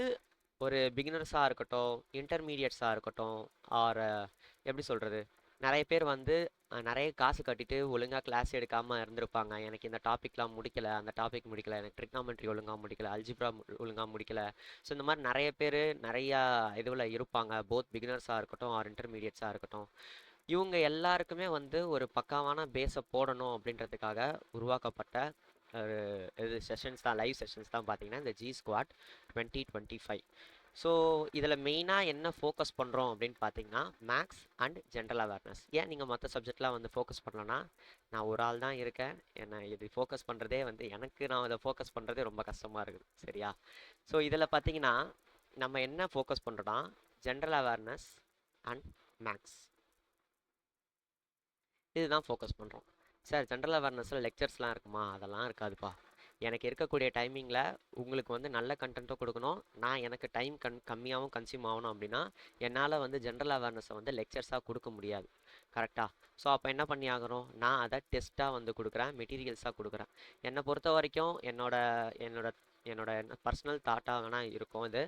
ஒரு பிகினர்ஸாக இருக்கட்டும், இன்டர்மீடியட்ஸாக இருக்கட்டும், ஆர் எப்படி சொல்கிறது, நிறைய பேர் வந்து நிறைய காசு கட்டிட்டு ஒழுங்காக கிளாஸ் எடுக்காமல் இருந்திருப்பாங்க. எனக்கு இந்த டாப்பிக்லாம் முடிக்கலை, அந்த டாபிக் முடிக்கலை, எனக்கு ட்ரிக்னாமெட்ரி ஒழுங்காக முடிக்கலை, அல்ஜிப்ரா ஒழுங்காக முடிக்கலை. ஸோ இந்த மாதிரி நிறைய பேர் நிறையா இதில் இருப்பாங்க, போத் பிகினர்ஸாக இருக்கட்டும் ஆர் இன்டர்மீடியட்ஸாக இருக்கட்டும். இவங்க எல்லாருக்குமே வந்து ஒரு பக்காவான பேஸை போடணும் அப்படின்றதுக்காக உருவாக்கப்பட்ட இது செஷன்ஸ் தான், லைவ் செஷன்ஸ் தான் பார்த்தீங்கன்னா இந்த ஜி ஸ்குவாட் 2025. ஸோ இதில் மெயினாக என்ன ஃபோக்கஸ் பண்ணுறோம் அப்படின்னு பார்த்தீங்கன்னா மேக்ஸ் அண்ட் ஜென்ரல் அவேர்னஸ். ஏன் நீங்கள் மற்ற சப்ஜெக்ட்லாம் வந்து ஃபோக்கஸ் பண்ணலன்னா, நான் ஒரு ஆள் தான் இருக்கேன், என்னை இது ஃபோக்கஸ் பண்ணுறதே வந்து நான் இதை ஃபோக்கஸ் பண்ணுறதே ரொம்ப கஷ்டமாக இருக்குது. சரியா? ஸோ இதில் பார்த்தீங்கன்னா நம்ம என்ன ஃபோக்கஸ் பண்ணுறோன்னா ஜென்ரல் அவேர்னஸ் அண்ட் மேக்ஸ், இதுதான் ஃபோக்கஸ் பண்ணுறோம். சார் ஜென்ரல் அவேர்னஸில் லெக்சர்ஸ்லாம் இருக்குமா? அதெல்லாம் இருக்காதுப்பா. எனக்கு இருக்கக்கூடிய டைமிங்கில் உங்களுக்கு வந்து நல்ல கண்டென்ட்டும் கொடுக்கணும், நான் எனக்கு டைம் கம்மியாகவும் கன்சியூம் ஆகணும் அப்படின்னா என்னால் வந்து ஜென்ரல் அவேர்னஸை வந்து லெக்சர்ஸாக கொடுக்க முடியாது. கரெக்டாக? ஸோ அப்போ என்ன பண்ணி ஆகணும், நான் அதை டெஸ்ட்டாக வந்து கொடுக்குறேன், மெட்டீரியல்ஸாக கொடுக்குறேன். என்னை பொறுத்த வரைக்கும் என்னோட பர்சனல் தாட்டாக வேணால் இருக்கும் இது.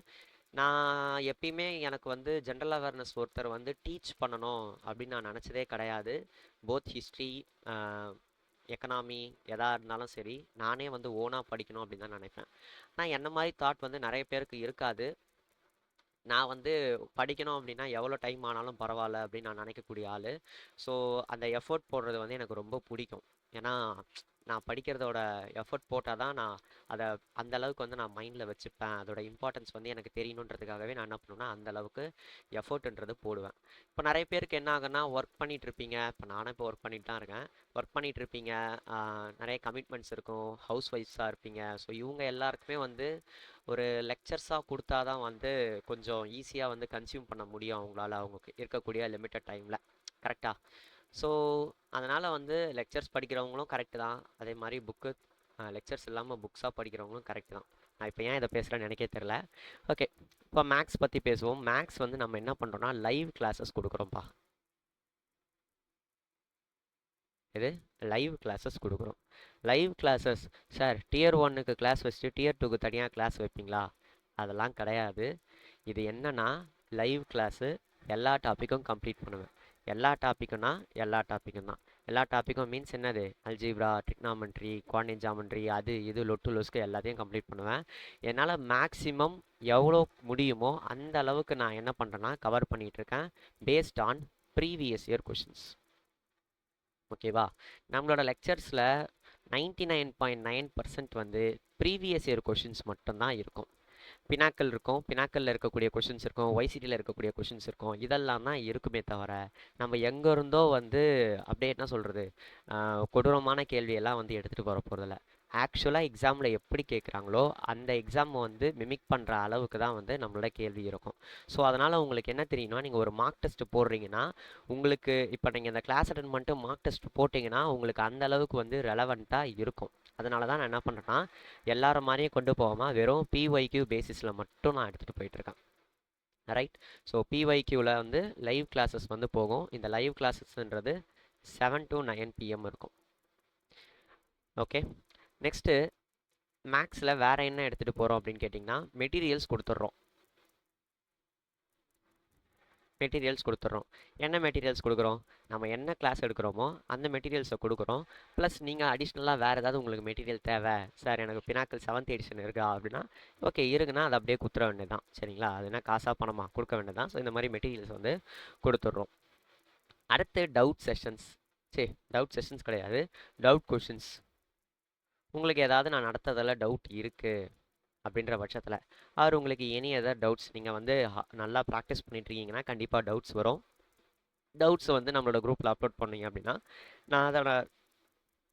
நான் எப்பயுமே எனக்கு வந்து ஜென்ரல் அவேர்னஸ் ஒருத்தர் வந்து டீச் பண்ணணும் அப்படின்னு நான் நினச்சதே கிடையாது. போத் ஹிஸ்ட்ரி, எக்கனாமி எதாக இருந்தாலும் சரி நானே வந்து ஓனாக படிக்கணும் அப்படின்னு தான் நினைப்பேன். ஆனால் என்ன மாதிரி தாட் வந்து நிறைய பேருக்கு இருக்காது. நான் வந்து படிக்கணும் அப்படின்னா எவ்வளோ டைம் ஆனாலும் பரவாயில்ல அப்படின்னு நான் நினைக்கக்கூடிய ஆள். ஸோ அந்த எஃபோர்ட் போடுறது வந்து எனக்கு ரொம்ப பிடிக்கும். ஏன்னா நான் படிக்கிறதோட எஃபர்ட் போட்டால் தான் நான் அதை அந்த அளவுக்கு வந்து நான் மைண்டில் வச்சுப்பேன். அதோட இம்பார்ட்டன்ஸ் வந்து எனக்கு தெரியணுன்றதுக்காகவே நான் என்ன பண்ணுவேன்னா அந்த அளவுக்கு எஃபோர்ட்ன்றது போடுவேன். இப்போ நிறைய பேருக்கு என்ன ஆகுன்னா ஒர்க் பண்ணிகிட்டு இருப்பீங்க, இப்போ நானும் இப்போ ஒர்க் பண்ணிட்டு தான் இருக்கேன், ஒர்க் பண்ணிகிட்டு இருப்பீங்க, நிறைய கமிட்மெண்ட்ஸ் இருக்கும், ஹவுஸ் ஒய்ஃப்ஸாக இருப்பீங்க. ஸோ இவங்க எல்லாருக்குமே வந்து ஒரு லெக்சர்ஸாக கொடுத்தா தான் வந்து கொஞ்சம் ஈஸியாக வந்து கன்சியூம் பண்ண முடியும் அவங்களால, அவங்க இருக்கக்கூடிய லிமிட்டட் டைமில். கரெக்டாக? ஸோ அதனால் வந்து லெக்சர்ஸ் படிக்கிறவங்களும் கரெக்டு தான், அதே மாதிரி லெக்சர்ஸ் இல்லாமல் புக்ஸாக படிக்கிறவங்களும் கரெக்டு தான். நான் இப்போ ஏன் இதை பேசுகிறேன்னு எனக்கே தெரில. ஓகே, இப்போ மேக்ஸ் பற்றி பேசுவோம். மேக்ஸ் வந்து நம்ம என்ன பண்ணுறோன்னா லைவ் கிளாஸஸ் கொடுக்குறோம்ப்பா. இது லைவ் கிளாஸஸ் கொடுக்குறோம். லைவ் கிளாஸஸ் சார் டியர் 1க்கு கிளாஸ் வச்சுட்டு டியர் 2க்கு தனியாக கிளாஸ் வைப்பீங்களா? அதெல்லாம் கிடையாது. இது என்னன்னா லைவ் கிளாஸு, எல்லா டாப்பிக்கும் கம்ப்ளீட் பண்ணுவேன். எல்லா டாப்பிக்கும்னா எல்லா டாப்பிக்கும் தான். எல்லா டாப்பிக்கும் மீன்ஸ் என்னது, அல்ஜிப்ரா, ட்ரிக்னாமெட்ரி, குவான்டிட்டி ஜாமெட்ரி, அது இது லொட்டு லொஸ்க்கு எல்லாத்தையும் கம்ப்ளீட் பண்ணுவேன். என்னால் மேக்ஸிமம் எவ்வளோ முடியுமோ அந்த அளவுக்கு நான் என்ன பண்ணுறேன்னா கவர் பண்ணிகிட்ருக்கேன் based on previous year questions. ஓகேவா? நம்மளோட லெக்சர்ஸில் 99.9% வந்து ப்ரீவியஸ் இயர் கொஷின்ஸ் மட்டும்தான் இருக்கும். பினாக்கல் இருக்கும், பினாக்கல்ல இருக்கக்கூடிய கொஷின்ஸ் இருக்கும், ஒய்சிடியில் இருக்கக்கூடிய கொஷின்ஸ் இருக்கும். இதெல்லாம் தான் இருக்குமே தவிர நம்ம எங்கே இருந்தோ வந்து அப்படியே என்ன சொல்கிறது, கொடூரமான கேள்வியெல்லாம் வந்து எடுத்துகிட்டு போகிற போகிறதில்ல. ஆக்சுவலாக எக்ஸாமில் எப்படி கேட்குறாங்களோ அந்த எக்ஸாம் வந்து மிமிக் பண்ணுற அளவுக்கு தான் வந்து நம்மளோட கேள்வி இருக்கும். ஸோ அதனால் உங்களுக்கு என்ன தெரியும்னா, நீங்கள் ஒரு மார்க் டெஸ்ட் போடுறீங்கன்னா உங்களுக்கு இப்போ நீங்கள் இந்த கிளாஸ் அட்டன் பண்ணிட்டு மார்க் டெஸ்ட் போட்டிங்கன்னா உங்களுக்கு அந்த அளவுக்கு வந்து ரெலவெண்ட்டாக இருக்கும். அதனால தான் நான் என்ன பண்ணுறேன்னா, எல்லார மாதிரியும் கொண்டு போகாமல் வெறும் பிஒய்க்யூ பேசிஸில் மட்டும் நான் எடுத்துகிட்டு போயிட்டுருக்கேன். ரைட். ஸோ பிஒய்க்யூவில் வந்து லைவ் கிளாஸஸ் வந்து போகும். இந்த லைவ் கிளாஸஸ்ன்றது 7 to 9 PM இருக்கும். ஓகே. நெக்ஸ்ட்டு மேக்ஸில் வேறு என்ன எடுத்துகிட்டு போகிறோம் அப்படின்னு கேட்டிங்கன்னா, மெட்டீரியல்ஸ் கொடுத்துட்றோம். என்ன மெட்டீரியல்ஸ் கொடுக்குறோம்? நம்ம என்ன கிளாஸ் எடுக்கிறோமோ அந்த மெட்டீரியல்ஸை கொடுக்குறோம். ப்ளஸ் நீங்கள் அடிஷ்னலாக வேறு ஏதாவது உங்களுக்கு மெட்டீரியல் தேவை சார், எனக்கு பினாக்கல் 7th எடிஷன் இருக்கா அப்படின்னா, ஓகே இருக்குன்னா அதை அப்படியே குத்துற வேண்டியதான். சரிங்களா? அது என்ன காசாக பணமாக கொடுக்க வேண்டியதான். ஸோ இந்த மாதிரி மெட்டீரியல்ஸ் வந்து கொடுத்துட்றோம். அடுத்து டவுட் செஷன்ஸ் கிடையாது, டவுட் கொஷின்ஸ். உங்களுக்கு ஏதாவது நான் நடத்துறதில் டவுட் இருக்குது அப்படின்ற பட்சத்தில் உங்களுக்கு எனி அதர் டவுட்ஸ், நீங்கள் வந்து நல்லா ப்ராக்டிஸ் பண்ணிட்டுருக்கீங்கன்னா கண்டிப்பாக டவுட்ஸ் வரும். டவுட்ஸை வந்து நம்மளோட குரூப்பில் அப்லோட் பண்ணீங்க அப்படின்னா நான் அதோட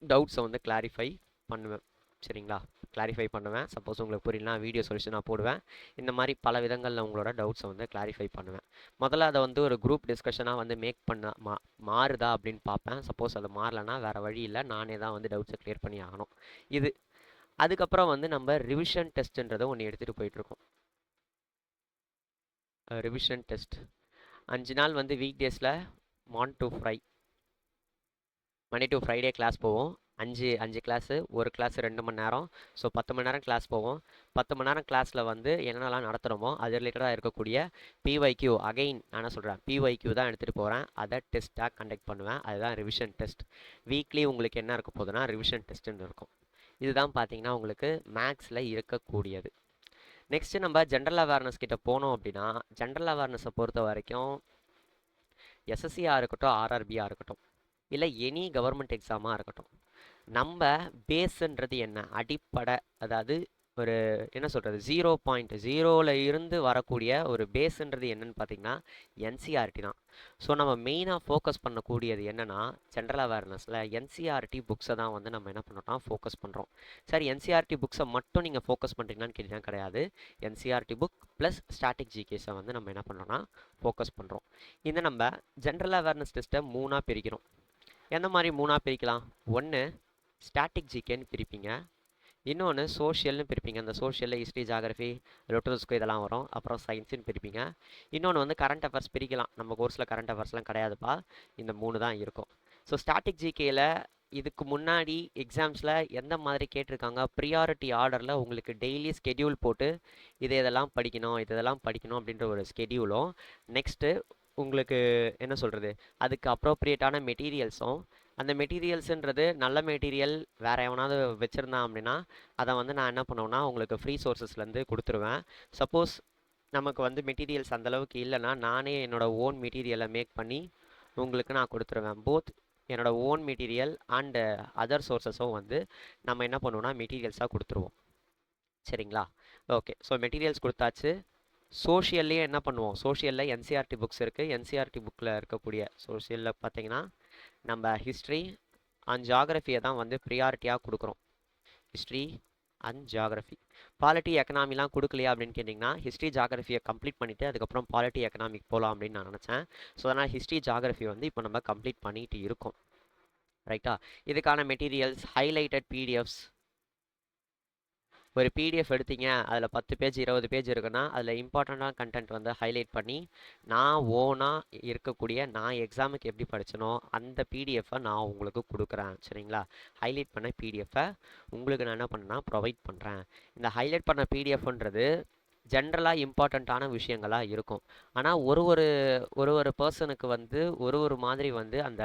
டவுட்ஸை வந்து கிளாரிஃபை பண்ணுவேன். சரிங்களா? கிளாரிஃபை பண்ணுவேன். சப்போஸ் உங்களுக்கு புரியலனா வீடியோ சொல்யூஷன் நான் போடுவேன். இந்த மாதிரி பல விதங்களில் உங்களோட டவுட்ஸை வந்து கிளாரிஃபை பண்ணுவேன். முதல்ல அதை வந்து ஒரு குரூப் டிஸ்கஷனாக வந்து மேக் பண்ண மாறுதா அப்படின்னு பார்ப்பேன். சப்போஸ் அது மாறலைன்னா வேறு வழி இல்லை, நானே தான் வந்து டவுட்ஸை கிளியர் பண்ணி ஆகணும். இது அதுக்கப்புறம் வந்து நம்ம ரிவிஷன் டெஸ்ட்டுன்றதை ஒன்று எடுத்துகிட்டு போயிட்டுருக்கோம். ரிவிஷன் டெஸ்ட் 5 நாள் வந்து வீக் டேஸில் மண்டே டு ஃப்ரைடே கிளாஸ் போவோம். அஞ்சு கிளாஸு, ஒரு கிளாஸ் 2 மணி நேரம். ஸோ 10 மணி நேரம் கிளாஸ் போவோம். 10 மணி நேரம் கிளாஸில் வந்து என்னென்னலாம் நடத்துகிறோமோ அது ரிலேட்டடாக இருக்கக்கூடிய பிஒய்க்யூ, அகைன் நான் என்ன சொல்கிறேன், பிஒய்க்யூ தான் எடுத்துகிட்டு போகிறேன். அதை டெஸ்ட்டாக கண்டக்ட் பண்ணுவேன். அதுதான் ரிவிஷன் டெஸ்ட். வீக்லி உங்களுக்கு என்ன இருக்க போகுதுன்னா ரிவிஷன் டெஸ்ட்டுன்னு இருக்கும். இதுதான் பார்த்தீங்கன்னா உங்களுக்கு மேக்ஸில் இருக்கக்கூடியது. நெக்ஸ்ட்டு நம்ம ஜென்ரல் அவேர்னஸ் கிட்ட போனோம் அப்படின்னா, ஜென்ரல் அவேர்னஸை பொறுத்த வரைக்கும் எஸ்எஸ்சியாக இருக்கட்டும், ஆர்ஆர்பியாக இருக்கட்டும், இல்லை எனி கவர்மெண்ட் எக்ஸாமாக இருக்கட்டும், நம்ம பேஸுன்றது என்ன, அடிப்படை, அதாவது ஒரு என்ன சொல்கிறது, 0.0 இருந்து வரக்கூடிய ஒரு பேஸுன்றது என்னன்னு பார்த்தீங்கன்னா என்சிஆர்டி தான். ஸோ நம்ம மெயினாக ஃபோக்கஸ் பண்ணக்கூடியது என்னென்னா, ஜென்ரல் அவேர்னஸில் என்சிஆர்டி புக்ஸை தான் வந்து நம்ம என்ன பண்ணுறோம்னா ஃபோக்கஸ் பண்ணுறோம். சார் என்சிஆர்டி புக்ஸை மட்டும் நீங்கள் ஃபோக்கஸ் பண்ணுறீங்களான்னு கேட்டிங்கன்னா கிடையாது. என்சிஆர்டி புக் ப்ளஸ் ஸ்டாட்டிக் ஜிகேஸை வந்து நம்ம என்ன பண்ணுறோம்னா ஃபோக்கஸ் பண்ணுறோம். இந்த நம்ம ஜென்ரல் அவேர்னஸ் டெஸ்ட்டை 3ஆக பிரிக்கிறோம். எந்த மாதிரி 3ஆக பிரிக்கலாம்? ஒன்று ஸ்டாட்டிக் ஜிகேன்னு பிரிப்பீங்க, இன்னொன்று சோஷியல்னு பிரிப்பீங்க. அந்த சோஷியலில் ஹிஸ்ட்ரி, ஜாகிரஃபி, லிட்ரேச்சர் இதெல்லாம் வரும். அப்புறம் சயின்ஸுன்னு பிரிப்பீங்க. இன்னொன்று வந்து கரண்ட் அஃபேர்ஸ் பிரிக்கலாம். நம்ம கோர்ஸில் கரண்ட் அஃபேர்ஸ்லாம் கிடையாதுப்பா, இந்த 3 தான் இருக்கும். ஸோ ஸ்டாட்டிக் ஜிகேயில் இதுக்கு முன்னாடி எக்ஸாம்ஸில் எந்த மாதிரி கேட்டிருக்காங்க, ப்ரியாரிட்டி ஆர்டரில் உங்களுக்கு டெய்லி ஸ்கெடியூல் போட்டு இதெல்லாம் படிக்கணும் அப்படின்ற ஒரு ஸ்கெடியூலும், நெக்ஸ்ட்டு உங்களுக்கு என்ன சொல்கிறது, அதுக்கு அப்ரோப்ரியேட்டான மெட்டீரியல்ஸும், அந்த மெட்டீரியல்ஸுன்றது நல்ல மெட்டீரியல் வேறு எவனாவது வச்சுருந்தான் அப்படின்னா அதை வந்து நான் என்ன பண்ணுவேன்னா உங்களுக்கு ஃப்ரீ சோர்ஸஸ்லேருந்து கொடுத்துருவேன். சப்போஸ் நமக்கு வந்து மெட்டீரியல்ஸ் அந்தளவுக்கு இல்லைன்னா நானே என்னோடய ஓன் மெட்டீரியலை மேக் பண்ணி உங்களுக்கு நான் கொடுத்துருவேன். போத் என்னோடய ஓன் மெட்டீரியல் அண்டு அதர் சோர்ஸஸும் வந்து நம்ம என்ன பண்ணுவோம்னா மெட்டீரியல்ஸாக கொடுத்துருவோம். சரிங்களா? ஓகே. ஸோ மெட்டீரியல்ஸ் கொடுத்தாச்சு. சோஷியல்லையே என்ன பண்ணுவோம், சோஷியலில் என்சிஆர்டி புக்ஸ் இருக்குது. என்சிஆர்டி புக்கில் இருக்கக்கூடிய சோஷியலில் பார்த்தீங்கன்னா நம்ம ஹிஸ்ட்ரி அண்ட் ஜாகிரஃபியை தான் வந்து ப்ரியாரிட்டியாக கொடுக்குறோம். History and geography. பாலிட்டி எக்கனாமிலாம் கொடுக்கலையா அப்படின்னு கேட்டிங்கன்னா, ஹிஸ்ட்ரி ஜாகிரஃபியை கம்ப்ளீட் பண்ணிவிட்டு அதுக்கப்புறம் பாலிட்டி எக்கனாமிக் போகலாம் அப்படின்னு நான் நினச்சேன். ஸோ அதனால் ஹிஸ்ட்ரி ஜாகிரஃபி வந்து இப்போ நம்ம கம்ப்ளீட் பண்ணிட்டு இருக்கோம். ரைட்டா? இதுக்கான மெட்டீரியல்ஸ், ஹைலைட்டட் பிடிஎஃப்ஸ். ஒரு பிடிஎஃப் எடுத்தீங்க, அதில் 10 பேஜ் 20 பேஜ் இருக்குன்னா அதில் இம்பார்ட்டண்ட்டான கண்டென்ட் வந்து ஹைலைட் பண்ணி நான் ஓனாக இருக்கக்கூடிய, நான் எக்ஸாமுக்கு எப்படி படித்தனோ அந்த பிடிஎஃப்பை நான் உங்களுக்கு கொடுக்குறேன். சரிங்களா? ஹைலைட் பண்ண பிடிஎஃப்பை உங்களுக்கு நான் என்ன பண்ணேன்னா ப்ரொவைட் பண்ணுறேன். இந்த ஹைலைட் பண்ண பிடிஎஃப்ன்றது ஜென்ரலாக இம்பார்ட்டண்ட்டான விஷயங்களாக இருக்கும். ஆனால் ஒரு பர்சனுக்கு வந்து ஒரு மாதிரி வந்து அந்த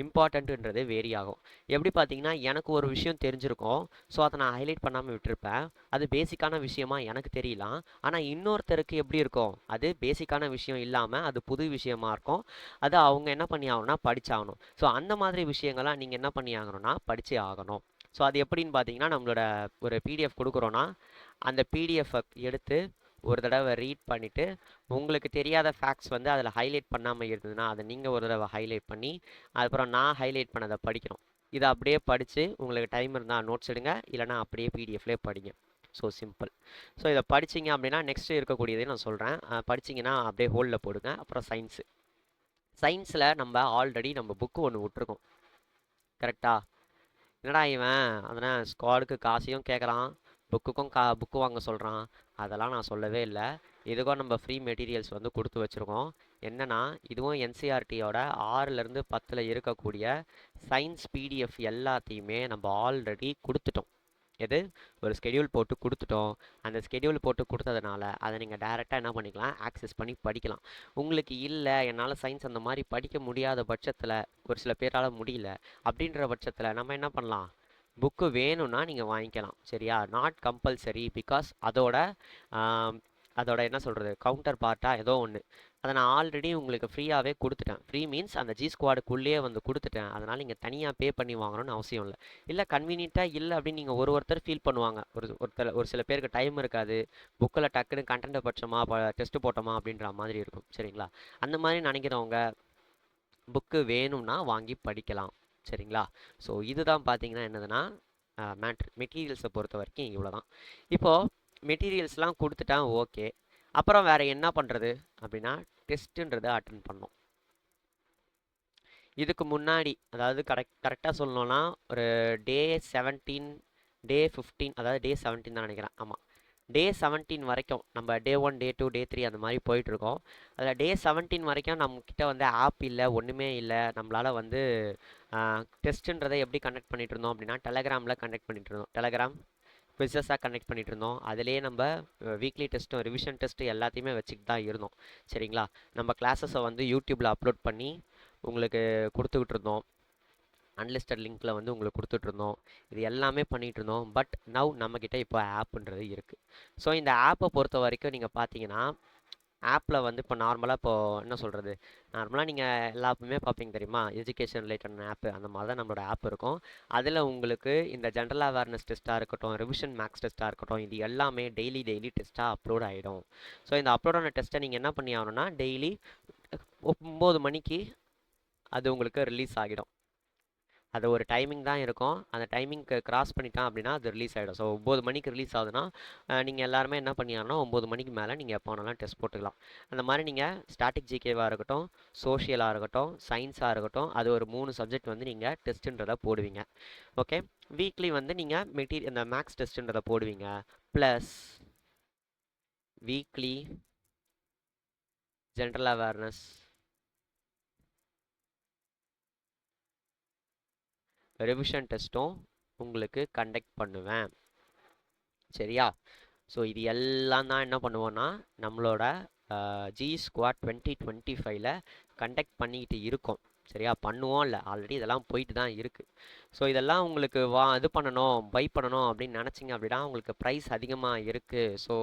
இம்பார்ட்டண்ட்டுன்றது வேரி ஆகும். எப்படி பார்த்தீங்கன்னா, எனக்கு ஒரு விஷயம் தெரிஞ்சிருக்கும், ஸோ அதை நான் ஹைலைட் பண்ணாமல் விட்டுருப்பேன். அது பேசிக்கான விஷயமா எனக்கு தெரியலாம். ஆனால் இன்னொருத்தருக்கு எப்படி இருக்கும், அது பேசிக்கான விஷயம் இல்லாமல் அது புது விஷயமா இருக்கும். அது அவங்க என்ன பண்ணி ஆகணும்னா படிச்சாகணும். ஸோ அந்த மாதிரி விஷயங்கள்லாம் நீங்கள் என்ன பண்ணி ஆகணும்னா படித்தே ஆகணும். ஸோ அது எப்படின்னு பார்த்தீங்கன்னா நம்மளோட ஒரு பிடிஎஃப் கொடுக்குறோன்னா அந்த பிடிஎஃப்பை எடுத்து ஒரு தடவை ரீட் பண்ணிவிட்டு உங்களுக்கு தெரியாத ஃபேக்ட்ஸ் வந்து அதில் ஹைலைட் பண்ணாமல் இருந்ததுன்னா அதை நீங்கள் ஒரு தடவை ஹைலைட் பண்ணி அதுக்கப்புறம் நான் ஹைலைட் பண்ணதை படிக்கணும். இதை அப்படியே படித்து உங்களுக்கு டைம் இருந்தால் நோட்ஸ் எடுங்க, இல்லைனா அப்படியே பிடிஎஃப்லேயே படிங்க. So simple. ஸோ இதை படிச்சிங்க அப்படின்னா நெக்ஸ்ட்டு இருக்கக்கூடியதே நான் சொல்கிறேன். படிச்சிங்கன்னா அப்படியே ஹோல்டில் போடுங்க. அப்புறம் சயின்ஸில் நம்ம ஆல்ரெடி நம்ம புக்கு ஒன்று விட்ருக்கோம், கரெக்டா? என்னடா இவன் அதனால் ஸ்குவாடுக்கு காசையும் கேட்குறான், புக்கு வாங்க சொல்கிறான். அதெல்லாம் நான் சொல்லவே இல்லை. இதுக்கும் நம்ம ஃப்ரீ மெட்டீரியல்ஸ் வந்து கொடுத்து வச்சுருக்கோம். என்னென்னா இதுவும் என்சிஆர்டியோட 6லேருந்து 10 இருக்கக்கூடிய சயின்ஸ் பிடிஎஃப் எல்லாத்தையுமே நம்ம ஆல்ரெடி கொடுத்துட்டோம். எது ஒரு ஸ்கெடியூல் போட்டு கொடுத்துட்டோம். அந்த ஸ்கெடியூல் போட்டு கொடுத்ததுனால அதை நீங்கள் டைரெக்டாக என்ன பண்ணிக்கலாம், ஆக்சஸ் பண்ணி படிக்கலாம். உங்களுக்கு இல்லை என்னால் சயின்ஸ் அந்த மாதிரி படிக்க முடியாத பட்சத்தில், ஒரு சில பேரால் முடியல அப்படின்ற பட்சத்தில் நம்ம என்ன பண்ணலாம், புக்கு வேணும்னா நீங்கள் வாங்கிக்கலாம். சரியா? Not compulsory. பிகாஸ் அதோட என்ன சொல்கிறது, கவுண்டர் பார்ட்டாக ஏதோ ஒன்று அதை நான் ஆல்ரெடி உங்களுக்கு ஃப்ரீயாகவே கொடுத்துட்டேன். ஃப்ரீ மீன்ஸ் அந்த ஜி ஸ்குவாடுக்குள்ளேயே வந்து கொடுத்துட்டேன். அதனால் நீங்கள் தனியாக பே பண்ணி வாங்கணும்னு அவசியம் இல்லை. இல்லை கன்வீனியண்ட்டாக இல்லை அப்படின்னு நீங்கள் ஒருத்தர் ஃபீல் பண்ணுவாங்க. ஒரு சில பேருக்கு டைம் இருக்காது, புக்கில் டக்குன்னு கண்டென்ட்டை படிச்சோமா டெஸ்ட்டு போட்டோமா அப்படின்ற மாதிரி இருக்கும். சரிங்களா? அந்த மாதிரி நினைக்கிறவங்க புக்கு வேணும்னா வாங்கி படிக்கலாம். சரிங்களா? ஸோ இதுதான் பார்த்தீங்கன்னா என்னதுன்னா மெட்டீரியல்ஸை பொறுத்த வரைக்கும் இவ்வளோ தான். இப்போது மெட்டீரியல்ஸ்லாம் கொடுத்துட்டேன், ஓகே. அப்புறம் வேறு என்ன பண்ணுறது அப்படின்னா டெஸ்ட்டுன்றதை அட்டன் பண்ணோம். இதுக்கு முன்னாடி அதாவது கரெக்டாக சொல்லணும்னா ஒரு டே 17 டே 15 அதாவது டே 17 தான் நினைக்கிறேன். ஆமாம், டே 17 வரைக்கும் நம்ம டே 1 டே 2 டே 3 அந்த மாதிரி போயிட்டுருக்கோம். அதில் டே 17 வரைக்கும் நம்மக்கிட்ட வந்து ஆப் இல்லை, ஒன்றுமே இல்லை. நம்மளால் வந்து டெஸ்ட்டுன்றதை எப்படி கண்டக்ட் பண்ணிகிட்டு இருந்தோம் அப்படின்னா டெலகிராமில் கண்டக்ட் பண்ணிகிட்டு இருந்தோம். டெலகிராம் குவிஸஸாக கனெக்ட் பண்ணிகிட்டு இருந்தோம். அதிலே நம்ம வீக்லி டெஸ்ட்டும் ரிவிஷன் டெஸ்ட்டு எல்லாத்தையுமே வச்சுக்கிட்டு தான் இருந்தோம். சரிங்களா? நம்ம கிளாஸஸை வந்து யூடியூப்பில் அப்லோட் பண்ணி உங்களுக்கு கொடுத்துக்கிட்டு இருந்தோம். அன்லிஸ்டட் லிங்க்கில் வந்து உங்களுக்கு கொடுத்துட்ருந்தோம். இது எல்லாமே பண்ணிகிட்டு இருந்தோம். பட் நவ் நம்மக்கிட்ட இப்போ ஆப்புன்றது இருக்குது. ஸோ இந்த ஆப்பை பொறுத்த வரைக்கும் நீங்கள் பார்த்தீங்கன்னா ஆப்பில் வந்து இப்போ நார்மலாக என்ன சொல்கிறது, நார்மலாக நீங்கள் எல்லா ஆப்புமே பார்ப்பீங்க தெரியுமா, எஜுகேஷன் ரிலேட்டட் ஆப்பு அந்த மாதிரி தான் நம்மளோட ஆப் இருக்கும். அதில் உங்களுக்கு இந்த ஜென்ரல் அவேர்னஸ் டெஸ்ட்டாக இருக்கட்டும், ரிவிஷன் மேக்ஸ் டெஸ்ட்டாக இருக்கட்டும், இது எல்லாமே டெய்லி டெஸ்ட்டாக அப்லோட் ஆகிடும். ஸோ இந்த அப்லோடான டெஸ்ட்டை நீங்கள் என்ன பண்ணி ஆகணும்னா டெய்லி 9 மணிக்கு அது உங்களுக்கு ரிலீஸ் ஆகிடும். அது ஒரு டைமிங் தான் இருக்கும். அந்த டைமிங்க்கு கிராஸ் பண்ணிட்டான் அப்படின்னா அது ரிலீஸ் ஆகிடும். ஸோ 9 மணிக்கு ரிலீஸ் ஆகுதுன்னா நீங்கள் எல்லாருமே என்ன பண்ணியாங்கன்னா 9 மணிக்கு மேலே நீங்கள் எப்போ வேணாலும் டெஸ்ட் போட்டுக்கலாம். அந்த மாதிரி நீங்கள் ஸ்டாட்டிக் ஜிகேவாக இருக்கட்டும், சோஷியலாக இருக்கட்டும், சயின்ஸாக இருக்கட்டும், அது ஒரு 3 சப்ஜெக்ட் வந்து நீங்கள் டெஸ்ட்டுன்றதை போடுவீங்க. ஓகே, வீக்லி வந்து நீங்கள் இந்த மேக்ஸ் டெஸ்ட்டுன்றதை போடுவீங்க. Plus weekly general awareness, revision டெஸ்ட்டும் உங்களுக்கு கண்டக்ட் பண்ணுவேன். சரியா? ஸோ இது எல்லாம் தான் என்ன பண்ணுவோன்னா நம்மளோட ஜி ஸ்குவாட் 2025ல் கண்டக்ட் பண்ணிக்கிட்டு இருக்கோம். சரியா? பண்ணுவோம் இல்லை, ஆல்ரெடி இதெல்லாம் போயிட்டு தான் இருக்குது. ஸோ இதெல்லாம் உங்களுக்கு இது பண்ணணும், பை பண்ணணும் அப்படின்னு நினச்சிங்க அப்படின்னா உங்களுக்கு ப்ரைஸ் அதிகமாக இருக்குது. ஸோ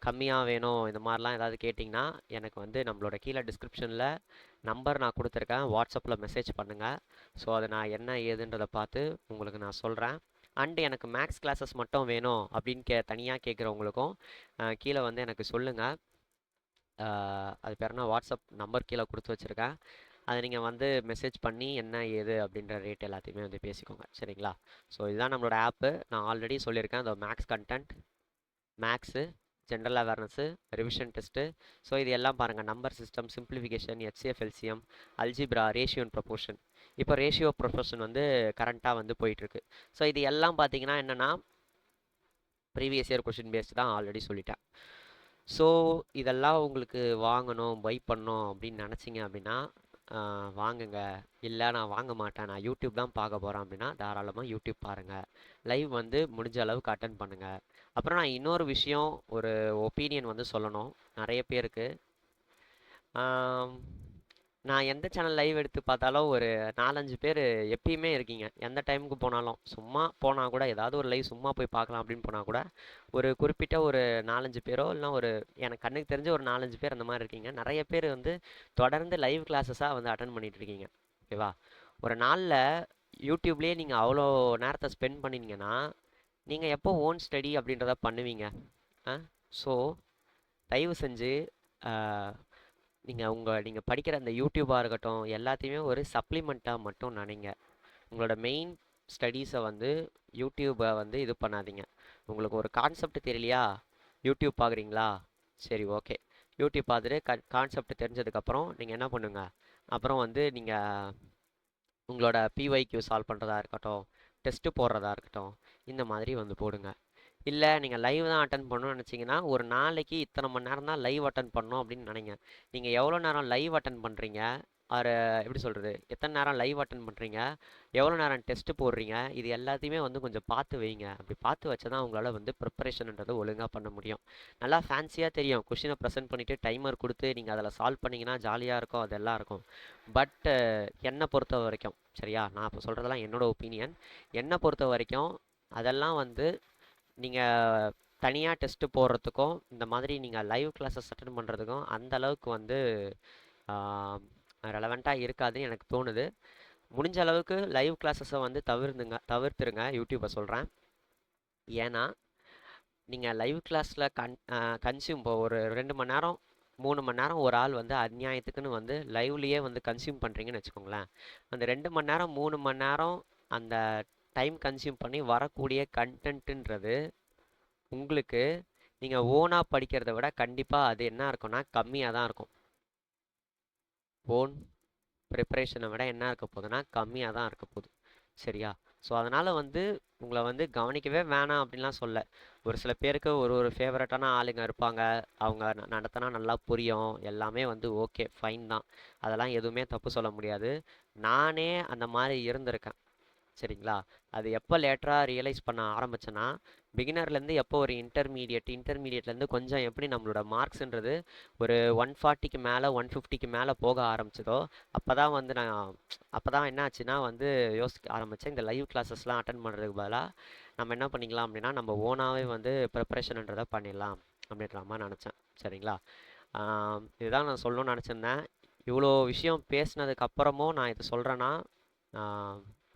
கம்மியாக வேணும் இந்த மாதிரிலாம் ஏதாவது கேட்டிங்கன்னா எனக்கு வந்து நம்மளோட கீழே டிஸ்கிரிப்ஷனில் நம்பர் நான் கொடுத்துருக்கேன், வாட்ஸ்அப்பில் மெசேஜ் பண்ணுங்கள். ஸோ அதை நான் என்ன ஏதுன்றதை பார்த்து உங்களுக்கு நான் சொல்கிறேன். அண்டு எனக்கு மேக்ஸ் கிளாஸஸ் மட்டும் வேணும் அப்படின்னு தனியாக கேட்குறவங்களுக்கும் கீழே வந்து எனக்கு சொல்லுங்கள். அது பேர்னா வாட்ஸ்அப் நம்பர் கீழே கொடுத்து வச்சுருக்கேன். அதை நீங்கள் வந்து மெசேஜ் பண்ணி என்ன ஏது அப்படின்ற ரேட் எல்லாத்தையுமே வந்து பேசிக்கோங்க. சரிங்களா? ஸோ இதுதான் நம்மளோட ஆப்பு. நான் ஆல்ரெடி சொல்லியிருக்கேன், அந்த maths content, maths, general awareness, revision test. So இது எல்லாம் பாருங்கள், number system, simplification, HCF LCM, algebra, ratio and proportion. இப்போ ரேஷியோ ப்ரொபோர்ஷன் வந்து கரண்ட்டாக வந்து போயிட்டுருக்கு. ஸோ இது எல்லாம் பார்த்தீங்கன்னா என்னென்னா ப்ரீவியஸ் இயர் கொஷின் பேஸ்ட் தான், ஆல்ரெடி சொல்லிட்டேன். ஸோ இதெல்லாம் உங்களுக்கு வாங்கணும், பை பண்ணணும் அப்படின்னு நினச்சிங்க அப்படின்னா வாங்குங்க. இல்லை நான் வாங்க மாட்டேன், நான் யூடியூப் தான் பார்க்க போகிறேன் அப்படின்னா தாராளமாக யூடியூப் பாருங்கள். லைவ் வந்து முடிஞ்ச அளவுக்கு அட்டன் பண்ணுங்கள். அப்புறம் நான் இன்னொரு விஷயம், ஒரு ஒப்பீனியன் வந்து சொல்லணும் நிறைய பேருக்கு. நான் எந்த சேனல் லைவ் எடுத்து பார்த்தாலும் ஒரு 4-5 பேர் எப்பயுமே இருக்கீங்க. எந்த டைமுக்கு போனாலும் சும்மா போனால் கூட ஏதாவது ஒரு லைவ் சும்மா போய் பார்க்கலாம் அப்படின்னு போனால் கூட ஒரு குறிப்பிட்ட ஒரு 4-5 பேரோ இல்லைனா ஒரு எனக்கு கண்ணுக்கு தெரிஞ்ச ஒரு 4-5 பேர் அந்த மாதிரி இருக்கீங்க. நிறைய பேர் வந்து தொடர்ந்து லைவ் கிளாஸஸாக வந்து அட்டன் பண்ணிகிட்டு இருக்கீங்க. ஓகேவா? ஒரு நாளில் யூடியூப்லேயே நீங்கள் அவ்வளோ நேரத்தை ஸ்பெண்ட் பண்ணினீங்கன்னா நீங்கள் எப்போ ஓன் ஸ்டடி அப்படின்றத பண்ணுவீங்க? ஸோ தயவு செஞ்சு நீங்கள் படிக்கிற அந்த யூடியூப்பாக இருக்கட்டும் எல்லாத்தையுமே ஒரு சப்ளிமெண்ட்டாக மட்டும் நினைங்க. உங்களோட மெயின் ஸ்டடீஸை வந்து யூடியூப்பை வந்து இது பண்ணாதீங்க. உங்களுக்கு ஒரு கான்செப்ட் தெரியலையா? யூடியூப் பார்க்குறீங்களா? சரி, ஓகே. யூடியூப் பார்த்துட்டு கான்செப்ட் தெரிஞ்சதுக்கப்புறம் நீங்கள் என்ன பண்ணுங்க, அப்புறம் வந்து நீங்கள் உங்களோட பிஒய்க்யூ சால்வ் பண்ணுறதா இருக்கட்டும், டெஸ்ட்டு போடுறதா இருக்கட்டும், இந்த மாதிரி வந்து போடுங்க. இல்லை நீங்கள் லைவ் தான் அட்டன் பண்ணணும்னு நினச்சிங்கன்னா ஒரு நாளைக்கு இத்தனை மணி நேரம் தான் லைவ் அட்டன் பண்ணணும் அப்படின்னு நினைங்க. நீங்கள் எவ்வளோ நேரம் லைவ் அட்டன் பண்ணுறீங்க, ஒரு எப்படி சொல்கிறது, எத்தனை நேரம் லைவ் அட்டன் பண்ணுறீங்க, எவ்வளோ நேரம் டெஸ்ட்டு போடுறீங்க, இது எல்லாத்தையுமே வந்து கொஞ்சம் பார்த்து வைங்க. அப்படி பார்த்து வச்சா தான் உங்களால் வந்து ப்ரிப்பரேஷன்ன்றது ஒழுங்காக பண்ண முடியும். நல்லா ஃபேன்சியாக தெரியும், கொஷினை ப்ரெசென்ட் பண்ணிவிட்டு டைமர் கொடுத்து நீங்கள் அதில் சால்வ் பண்ணிங்கன்னா ஜாலியாக இருக்கும், அதெல்லாம் இருக்கும். பட் என்னை பொறுத்த வரைக்கும், சரியா, நான் இப்போ சொல்கிறதெல்லாம் என்னோடய ஒப்பீனியன். என்னை பொறுத்த வரைக்கும் அதெல்லாம் வந்து நீங்கள் தனியாக டெஸ்ட்டு போடுறதுக்கும் இந்த மாதிரி நீங்கள் லைவ் கிளாஸஸ் அட்டன் பண்ணுறதுக்கும் அந்த அளவுக்கு வந்து ரெலவெண்ட்டாக இருக்காதுன்னு எனக்கு தோணுது. முடிஞ்ச அளவுக்கு லைவ் கிளாஸஸை வந்து தவிர்த்துருங்க, யூடியூப்பை சொல்கிறேன். ஏன்னா நீங்கள் லைவ் கிளாஸில் கன்சியூம் இப்போ ஒரு 2 மணி நேரம் 3 மணி நேரம் ஒரு ஆள் வந்து அநியாயத்துக்குன்னு வந்து லைவ்லேயே வந்து கன்சியூம் பண்ணுறீங்கன்னு வச்சுக்கோங்களேன். அந்த 2 மணி நேரம் 3 மணி நேரம் அந்த டைம் கன்சியூம் பண்ணி வரக்கூடிய கண்டென்ட்டுன்றது உங்களுக்கு நீங்கள் ஓனாக படிக்கிறத விட கண்டிப்பாக அது என்ன இருக்கும்னா கம்மியாக தான் இருக்கும். ஓன் ப்ரிப்பரேஷனை விட என்ன இருக்க போகுதுன்னா கம்மியாக தான் இருக்க போகுது. சரியா? ஸோ அதனால் வந்து உங்களை வந்து கவனிக்கவே வேணாம் அப்படின்லாம் சொல்ல. ஒரு சில பேருக்கு ஒரு ஒரு ஃபேவரட்டான ஆளுங்க இருப்பாங்க, அவங்க நடத்தினா நல்லா புரியும், எல்லாமே வந்து ஓகே ஃபைன் தான், அதெல்லாம் எதுவுமே தப்பு சொல்ல முடியாது. நானே அந்த மாதிரி இருந்திருக்கேன். சரிங்களா? அது எப்போ லேட்டராக ரியலைஸ் பண்ண ஆரம்பிச்சேன்னா, பிகினர்லேருந்து எப்போ ஒரு இன்டர்மீடியட்லேருந்து கொஞ்சம் எப்படி நம்மளோட மார்க்ஸுன்றது ஒரு 140க்கு மேலே 150க்கு மேலே போக ஆரம்பிச்சதோ அப்போ தான் என்ன ஆச்சுன்னா வந்து யோசிக்க ஆரம்பித்தேன், இந்த லைவ் கிளாஸஸ்லாம் அட்டன் பண்ணுறதுக்கு பதிலாக நம்ம என்ன பண்ணிக்கலாம் அப்படின்னா நம்ம ஓனாகவே வந்து ப்ரிப்பரேஷன்ன்றதை பண்ணிடலாம் அப்படின்ற மாதிரி நினச்சேன். சரிங்களா? இதுதான் நான் சொல்லணும்னு நினச்சிருந்தேன். இவ்வளோ விஷயம் பேசினதுக்கப்புறமும் நான் இது சொல்கிறேன்னா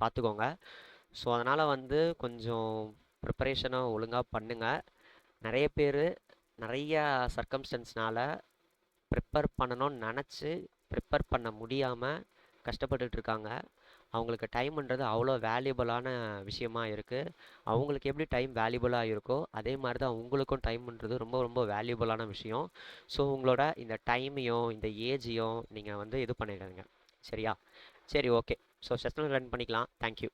பார்த்துக்கோங்க. ஸோ அதனால் வந்து கொஞ்சம் ப்ரிப்பரேஷனை ஒழுங்காக பண்ணுங்கள். நிறைய பேர் நிறைய சர்க்கம்ஸ்டன்ஸ்னால் ப்ரிப்பேர் பண்ணணும்னு நினச்சி ப்ரிப்பேர் பண்ண முடியாமல் கஷ்டப்பட்டுட்ருக்காங்க. அவங்களுக்கு டைம்ன்றது அவ்வளோ வேல்யூபிளான விஷயமா இருக்குது. அவங்களுக்கு எப்படி டைம் வேல்யூபிளாக இருக்கோ அதே மாதிரி தான் உங்களுக்கும் டைம்ன்றது ரொம்ப ரொம்ப வேல்யூபிளான விஷயம். ஸோ உங்களோட இந்த டைமையும் இந்த ஏஜையும் நீங்கள் வந்து இது பண்ணிடுங்க. சரியா? சரி, ஓகே. ஸோ செஷன் ரன் பண்ணிக்கலாம். தேங்க்யூ.